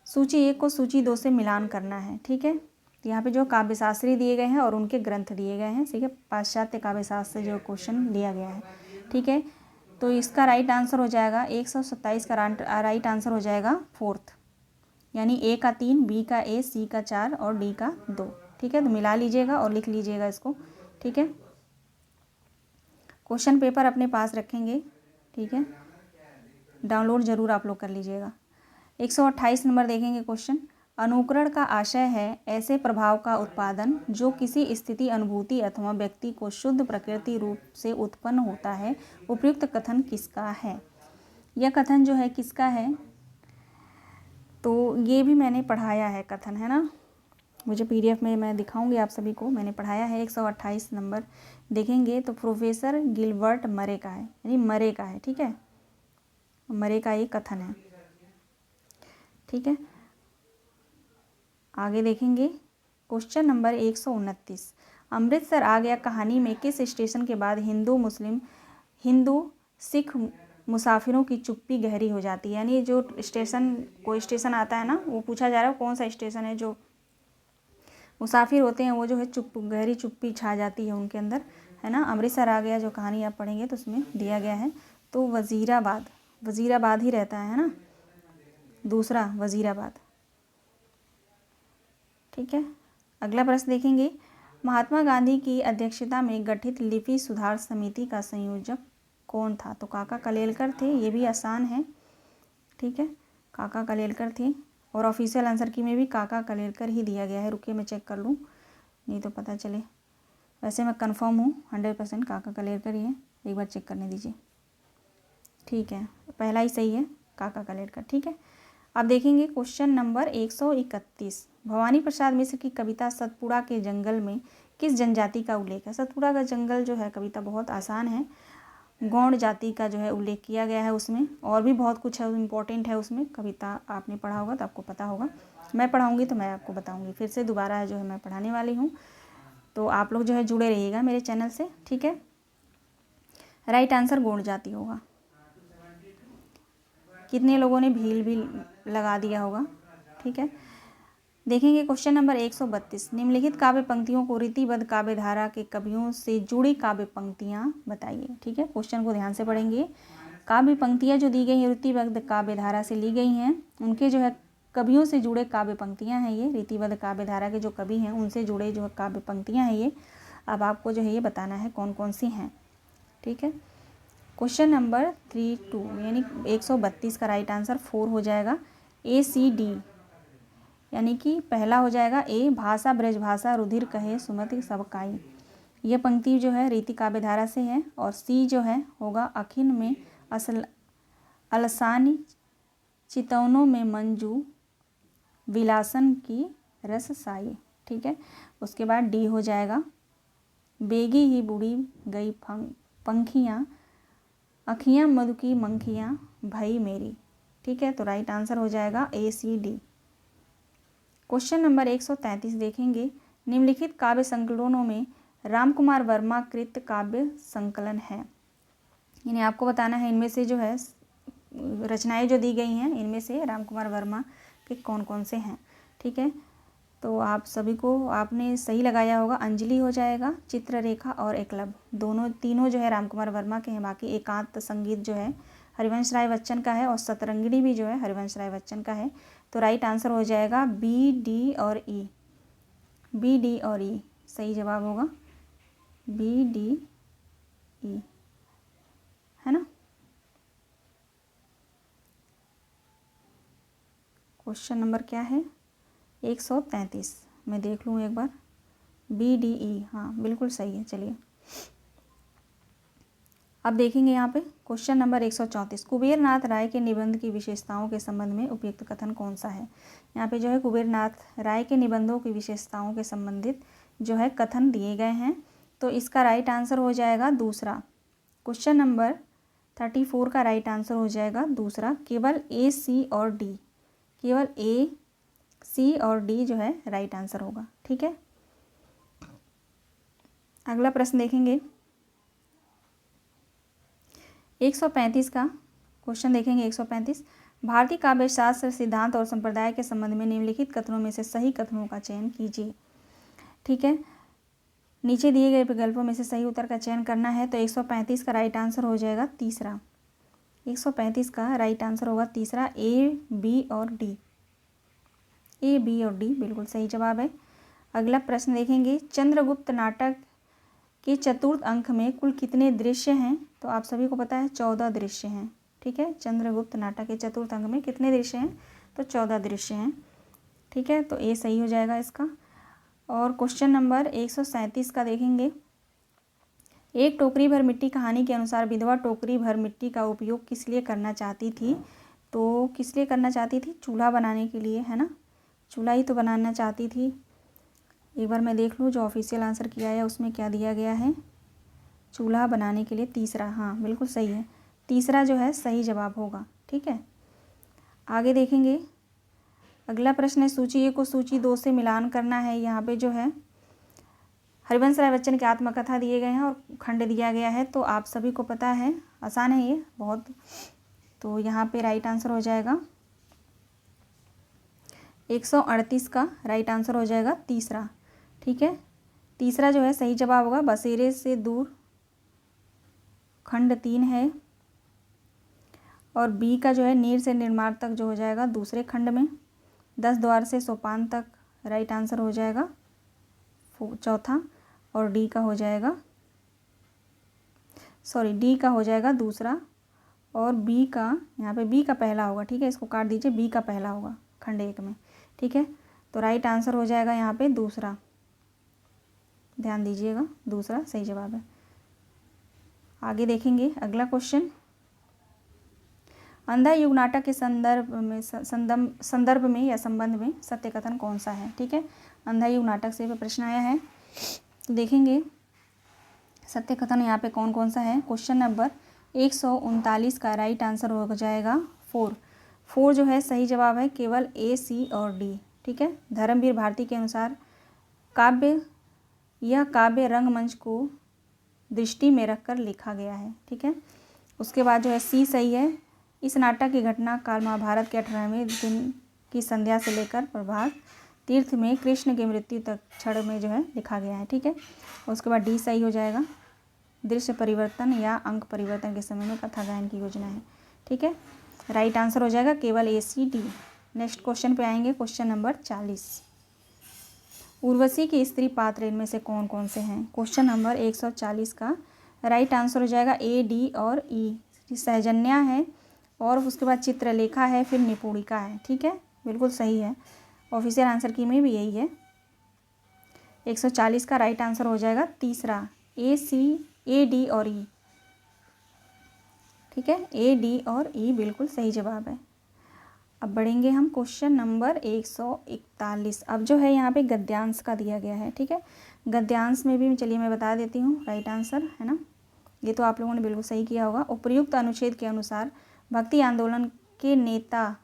सूची 1 को सूची 2 से मिलान करना है। ठीक है, तो यहाँ पे जो काव्यशास्त्री दिए गए हैं और उनके ग्रंथ दिए गए हैं। ठीक है, पाश्चात्य काव्यशास्त्र से जो क्वेश्चन लिया गया है। ठीक है, तो इसका राइट आंसर हो जाएगा 127 का राइट आंसर हो जाएगा फोर्थ, यानी ए का 3, बी का ए, सी का 4 और डी का 2। ठीक है, तो मिला लीजिएगा और लिख लीजिएगा इसको। ठीक है, क्वेश्चन पेपर अपने पास रखेंगे। ठीक है, डाउनलोड ज़रूर आप लोग कर लीजिएगा। 128 नंबर देखेंगे क्वेश्चन, अनुकरण का आशय है ऐसे प्रभाव का उत्पादन जो किसी स्थिति, अनुभूति अथवा व्यक्ति को शुद्ध प्रकृति रूप से उत्पन्न होता है। उपयुक्त कथन किसका है? यह कथन जो है किसका है? तो ये भी मैंने पढ़ाया है कथन, है ना, मुझे PDF में मैं दिखाऊंगी आप सभी को, मैंने पढ़ाया है। 128 नंबर देखेंगे तो प्रोफेसर गिलबर्ट मरे का है, यानी मरे का है। ठीक है, मरे का ये कथन है। ठीक है, आगे देखेंगे क्वेश्चन नंबर 129, अमृतसर आ गया कहानी में किस स्टेशन के बाद हिंदू सिख मुसाफिरों की चुप्पी गहरी हो जाती है? यानी जो स्टेशन, कोई स्टेशन आता है ना, वो पूछा जा रहा है कौन सा स्टेशन है, जो मुसाफिर होते हैं वो जो है गहरी चुप्पी छा जाती है उनके अंदर, है ना। अमृतसर आ गया जो कहानी आप पढ़ेंगे तो उसमें दिया गया है, तो वज़ीराबाद ही रहता है ना, दूसरा वज़ीराबाद। ठीक है, अगला प्रश्न देखेंगे, महात्मा गांधी की अध्यक्षता में गठित लिपि सुधार समिति का संयोजक कौन था? तो काका कलेलकर थे, ये भी आसान है। ठीक है, काका कलेलकर थे, और ऑफिशियल आंसर की में भी काका कलेलकर ही दिया गया है। रुकिए मैं चेक कर लूँ, नहीं तो पता चले। वैसे मैं कंफर्म हूँ 100% काका कलेलकर ही है, एक बार चेक करने दीजिए। ठीक है, पहला ही सही है, काका कलेलकर। ठीक है, अब देखेंगे क्वेश्चन नंबर 131, भवानी प्रसाद मिश्र की कविता सतपुड़ा के जंगल में किस जनजाति का उल्लेख है? सतपुड़ा का जंगल जो है कविता बहुत आसान है, गौड़ जाति का जो है उल्लेख किया गया है उसमें, और भी बहुत कुछ है इम्पोर्टेंट है उसमें। कविता आपने पढ़ा होगा तो आपको पता होगा, मैं पढ़ाऊँगी तो मैं आपको बताऊँगी, फिर से दोबारा जो है मैं पढ़ाने वाली हूँ, तो आप लोग जो है जुड़े रहिएगा मेरे चैनल से। ठीक है, राइट आंसर गौड़ जाति होगा। कितने लोगों ने भील भी लगा दिया होगा? ठीक है, देखेंगे क्वेश्चन नंबर 132, निम्नलिखित काव्य पंक्तियों को रीतिबद्ध काव्य धारा के कवियों से जुड़ी काव्य पंक्तियाँ बताइए। ठीक है, क्वेश्चन को ध्यान से पढ़ेंगे। काव्य पंक्तियाँ जो दी गई हैं रीतिबद्ध काव्य धारा से ली गई हैं, उनके जो है कवियों से जुड़े काव्य पंक्तियाँ हैं ये, रीतिबद्ध काव्य धारा के जो कवि हैं उनसे जुड़े जो काव्य पंक्तियाँ हैं ये। अब आपको जो है ये बताना है कौन कौन सी हैं। ठीक है, क्वेश्चन नंबर 32 यानी 132 का राइट आंसर 4 हो जाएगा, ACD, यानी कि पहला हो जाएगा ए, भाषा ब्रजभाषा रुधिर कहे सुमति सब काई। यह पंक्ति जो है रीति काव्य धारा से है, और सी जो है होगा अखिन में अलसानी चितौनों में मंजू विलासन की रस साई। ठीक है, उसके बाद डी हो जाएगा, बेगी ही बुड़ी गई पंखियाँ अखियाँ मधु की मंखियाँ भई मेरी। ठीक है, तो राइट आंसर हो जाएगा ACD। क्वेश्चन नंबर 133 देखेंगे, निम्नलिखित काव्य संकलनों में रामकुमार वर्मा कृत काव्य संकलन है। यानी आपको बताना है इनमें से जो है रचनाएं जो दी गई हैं इनमें से रामकुमार वर्मा के कौन कौन से हैं। ठीक है, तो आप सभी को आपने सही लगाया होगा। अंजलि हो जाएगा, चित्ररेखा और एकलव्य, दोनों तीनों जो है रामकुमार वर्मा के हैं। बाकी एकांत संगीत जो है हरिवंश राय बच्चन का है और सतरंगिणी भी जो है हरिवंश राय बच्चन का है। तो राइट आंसर हो जाएगा बी, डी और ई। बी, डी और ई सही जवाब होगा, बी, डी, ई, है ना। क्वेश्चन नंबर क्या है 133, मैं देख लूँ एक बार। बी, डी, ई, हाँ बिल्कुल सही है। चलिए अब देखेंगे यहाँ पे क्वेश्चन नंबर 134, कुबेर नाथ राय के निबंध की विशेषताओं के संबंध में उपयुक्त कथन कौन सा है। यहाँ पे जो है कुबेर नाथ राय के निबंधों की विशेषताओं के संबंधित जो है कथन दिए गए हैं। तो इसका राइट आंसर हो जाएगा दूसरा। क्वेश्चन नंबर 34 का राइट आंसर हो जाएगा दूसरा, केवल ए, सी और डी। केवल ए, सी और डी जो है राइट आंसर होगा। ठीक है, अगला प्रश्न देखेंगे 135 का क्वेश्चन देखेंगे। 135, भारतीय काव्य शास्त्र सिद्धांत और संप्रदाय के संबंध में निम्नलिखित कथनों में से सही कथनों का चयन कीजिए। ठीक है, नीचे दिए गए विकल्पों में से सही उत्तर का चयन करना है। तो 135 का राइट आंसर हो जाएगा तीसरा। 135 का राइट आंसर होगा तीसरा, ए, बी और डी। ए, बी और डी बिल्कुल सही जवाब है। अगला प्रश्न देखेंगे, चंद्रगुप्त नाटक के चतुर्थ अंक में कुल कितने दृश्य हैं। तो आप सभी को पता है 14 दृश्य हैं। ठीक है, चंद्रगुप्त नाटक के चतुर्थ अंक में कितने दृश्य हैं, तो 14 दृश्य हैं। ठीक है, तो ए सही हो जाएगा इसका। और क्वेश्चन नंबर 137 का देखेंगे, एक टोकरी भर मिट्टी कहानी के अनुसार विधवा टोकरी भर मिट्टी का उपयोग किस लिए करना चाहती थी। तो किस लिए करना चाहती थी, चूल्हा बनाने के लिए, है ना। चूल्हा ही तो बनाना चाहती थी। एक बार मैं देख लूँ जो ऑफिशियल आंसर किया है उसमें क्या दिया गया है, चूल्हा बनाने के लिए तीसरा, हाँ बिल्कुल सही है, तीसरा जो है सही जवाब होगा। ठीक है, आगे देखेंगे अगला प्रश्न है, सूची 1 को सूची 2 से मिलान करना है। यहाँ पे जो है हरिवंश राय बच्चन की आत्मकथा दिए गए हैं और खंड दिया गया है। तो आप सभी को पता है, आसान है ये बहुत। तो यहाँ पे राइट आंसर हो जाएगा 138 का राइट आंसर हो जाएगा तीसरा। ठीक है, तीसरा जो है सही जवाब होगा। बसेरे से दूर खंड 3 है और बी का जो है नीर से निर्माण तक जो हो जाएगा दूसरे खंड में। 10 द्वार से सोपान तक राइट आंसर हो जाएगा चौथा। और डी का हो जाएगा डी का हो जाएगा दूसरा। और बी का यहाँ पे बी का पहला होगा। ठीक है, इसको काट दीजिए, बी का पहला होगा खंड 1 में। ठीक है, तो राइट आंसर हो जाएगा यहाँ पे दूसरा, ध्यान दीजिएगा दूसरा सही जवाब है। आगे देखेंगे अगला क्वेश्चन, अंधा युग नाटक के संदर्भ में या संबंध में सत्य कथन कौन सा है। ठीक है, अंधा युग नाटक से प्रश्न आया है। तो देखेंगे सत्य कथन यहाँ पे कौन कौन सा है। क्वेश्चन नंबर 139 का राइट आंसर हो जाएगा 4 जो है सही जवाब है, केवल ए, सी और डी। ठीक है, धर्मवीर भारती के अनुसार यह काव्य रंगमंच को दृष्टि में रखकर लिखा गया है। ठीक है, उसके बाद जो है सी सही है, इस नाटक की घटना काल महाभारत के 18वें दिन की संध्या से लेकर प्रभात तीर्थ में कृष्ण की मृत्यु तक क्षण में जो है लिखा गया है। ठीक है, उसके बाद डी सही हो जाएगा, दृश्य परिवर्तन या अंक परिवर्तन के समय में कथा गायन की योजना है। ठीक है, राइट आंसर हो जाएगा केवल ए, सी, डी। नेक्स्ट क्वेश्चन पे आएंगे, क्वेश्चन नंबर 40, उर्वशी के स्त्री पात्र इनमें से कौन कौन से हैं। क्वेश्चन नंबर 140 का राइट आंसर हो जाएगा ए, डी और ई। सहजन्या है और उसके बाद चित्रलेखा है, फिर निपुणिका है। ठीक है, बिल्कुल सही है, ऑफिशियल आंसर की में भी यही है। 140 का राइट आंसर हो जाएगा तीसरा, ए, सी, ए, डी और ई। ठीक है, ए, डी और ई बिल्कुल सही जवाब है। अब बढ़ेंगे हम क्वेश्चन नंबर 141। अब जो है यहाँ पे गद्यांश का दिया गया है। ठीक है, गद्यांश में भी चलिए मैं बता देती हूँ राइट आंसर, है ना। ये तो आप लोगों ने बिल्कुल सही किया होगा। उपर्युक्त अनुच्छेद के अनुसार भक्ति आंदोलन के नेता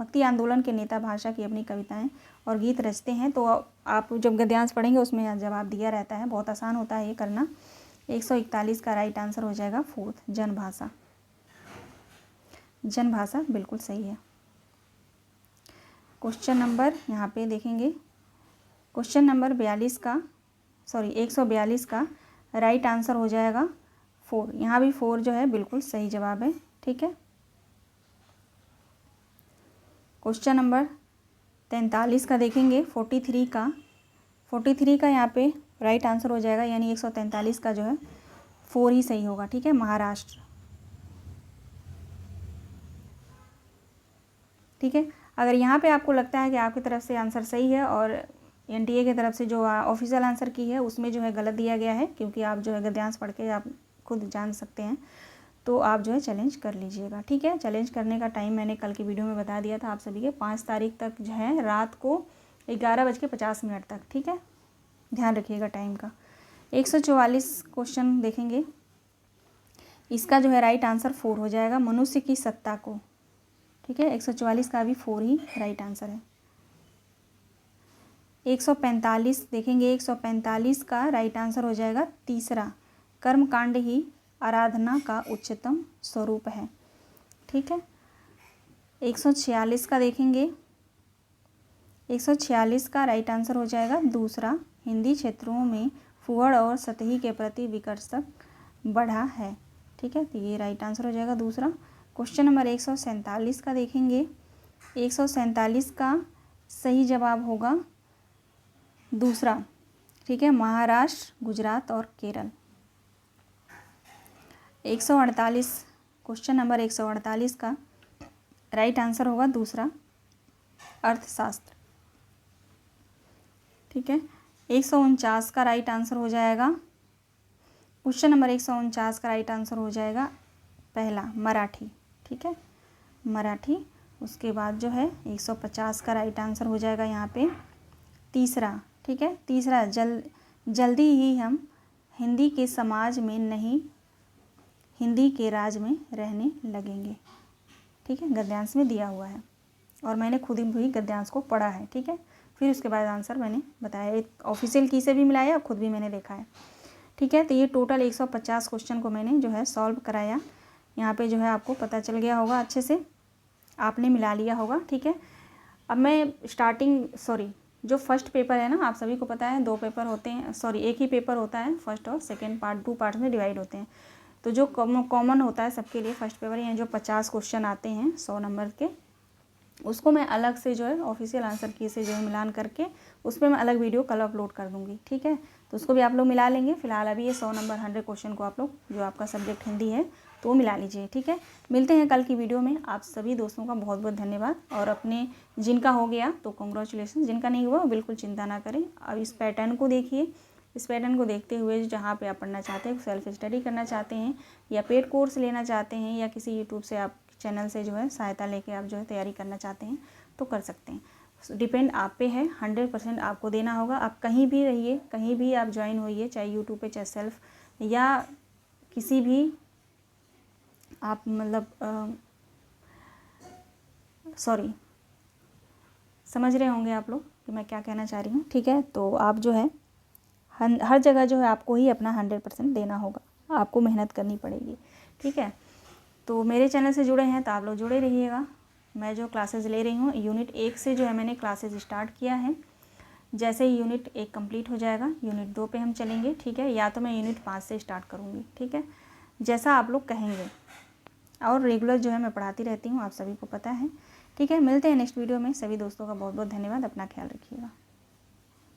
भक्ति आंदोलन के नेता भाषा की अपनी कविताएं और गीत रचते हैं। तो आप जब गद्यांश पढ़ेंगे उसमें जवाब दिया रहता है, बहुत आसान होता है ये करना। 141 का राइट आंसर हो जाएगा 4th, जनभाषा। जनभाषा बिल्कुल सही है। क्वेश्चन नंबर यहाँ पे देखेंगे, क्वेश्चन नंबर 142 का राइट आंसर हो जाएगा 4। यहाँ भी 4 जो है बिल्कुल सही जवाब है, ठीक है। क्वेश्चन नंबर 43 का देखेंगे, 43 का यहाँ पे राइट आंसर हो जाएगा, यानी 143 का जो है 4 ही सही होगा, ठीक है। महाराष्ट्र, ठीक है। अगर यहाँ पे आपको लगता है कि आपकी तरफ से आंसर सही है और एनटीए की तरफ से जो ऑफिशियल आंसर की है उसमें जो है गलत दिया गया है, क्योंकि आप जो है गद्यांश पढ़ के आप खुद जान सकते हैं, तो आप जो है चैलेंज कर लीजिएगा, ठीक है। चैलेंज करने का टाइम मैंने कल की वीडियो में बता दिया था आप सभी के, 5 तारीख तक जो है रात को 11:50 तक, ठीक है। ध्यान रखिएगा टाइम का। 144 क्वेश्चन देखेंगे, इसका जो है राइट आंसर 4 हो जाएगा, मनुष्य की सत्ता को, ठीक है। 144 का भी 4 ही राइट आंसर है। 145 देखेंगे, 145 का राइट आंसर हो जाएगा 3रा, कर्मकांड ही आराधना का उच्चतम स्वरूप है, ठीक है। 146 का देखेंगे, 146 का राइट आंसर हो जाएगा 2रा, हिंदी क्षेत्रों में फुहड़ और सतही के प्रति विकर्षक बढ़ा है, ठीक है। तो ये राइट आंसर हो जाएगा 2रा। क्वेश्चन नंबर 147 का देखेंगे, 147 का सही जवाब होगा 2रा, ठीक है, महाराष्ट्र, गुजरात और केरल। 148 क्वेश्चन नंबर 148 का राइट आंसर होगा 2रा, अर्थशास्त्र, ठीक है। 149 का राइट आंसर हो जाएगा, क्वेश्चन नंबर 149 का राइट आंसर हो जाएगा 1, मराठी, ठीक है, मराठी। उसके बाद जो है 150 का राइट आंसर हो जाएगा यहाँ पे 3रा, ठीक है। 3रा, जल्दी ही हम हिंदी के समाज में नहीं, हिंदी के राज में रहने लगेंगे, ठीक है। गद्यांश में दिया हुआ है और मैंने खुद ही गद्यांश को पढ़ा है, ठीक है। फिर उसके बाद आंसर मैंने बताया, एक ऑफिशियल की से भी मिलाया और खुद भी मैंने देखा है, ठीक है। तो ये टोटल 150 क्वेश्चन को मैंने जो है सॉल्व कराया। यहाँ पे जो है आपको पता चल गया होगा, अच्छे से आपने मिला लिया होगा, ठीक है। अब मैं जो फर्स्ट पेपर है ना, आप सभी को पता है 2 पेपर होते हैं, एक ही पेपर होता है, फर्स्ट और सेकेंड पार्ट, 2 पार्ट में डिवाइड होते हैं। तो जो कॉमन होता है सबके लिए फर्स्ट पेपर, यानी जो 50 क्वेश्चन आते हैं 100 नंबर के, उसको मैं अलग से जो है ऑफिशियल आंसर की से जो है मिलान करके उस पर मैं अलग वीडियो कल अपलोड कर दूँगी, ठीक है। तो उसको भी आप लोग मिला लेंगे। फिलहाल अभी ये 100 नंबर 100 क्वेश्चन को आप लोग, जो आपका सब्जेक्ट हिंदी है, तो वो मिला लीजिए, ठीक है। मिलते हैं कल की वीडियो में। आप सभी दोस्तों का बहुत बहुत धन्यवाद, और अपने जिनका हो गया तो कॉन्ग्रेचुलेसन, जिनका नहीं हुआ बिल्कुल चिंता ना करें। अब इस पैटर्न को देखिए, इस पैटर्न को देखते हुए जहाँ पे आप पढ़ना चाहते हैं, सेल्फ स्टडी करना चाहते हैं या पेड कोर्स लेना चाहते हैं, या किसी यूट्यूब से आप चैनल से जो है सहायता लेके आप जो है तैयारी करना चाहते हैं तो कर सकते हैं। डिपेंड आप पे है, 100% आपको देना होगा। आप कहीं भी रहिए, कहीं भी आप ज्वाइन होइए, चाहे यूट्यूब पे, चाहे सेल्फ या किसी भी आप मतलब समझ रहे होंगे आप लोग कि मैं क्या कहना चाह रही हूँ, ठीक है। तो आप जो है हर जगह जो है आपको ही अपना 100% देना होगा, आपको मेहनत करनी पड़ेगी, ठीक है। तो मेरे चैनल से जुड़े हैं तो आप लोग जुड़े रहिएगा। मैं जो क्लासेस ले रही हूँ, यूनिट 1 से जो है मैंने क्लासेस स्टार्ट किया है। जैसे ही यूनिट 1 कंप्लीट हो जाएगा, यूनिट 2 पे हम चलेंगे, ठीक है, या तो मैं यूनिट 5 से स्टार्ट करूँगी, ठीक है, जैसा आप लोग कहेंगे। और रेगुलर जो है मैं पढ़ाती रहती हूँ, आप सभी को पता है, ठीक है। मिलते हैं नेक्स्ट वीडियो में। सभी दोस्तों का बहुत बहुत धन्यवाद, अपना ख्याल रखिएगा।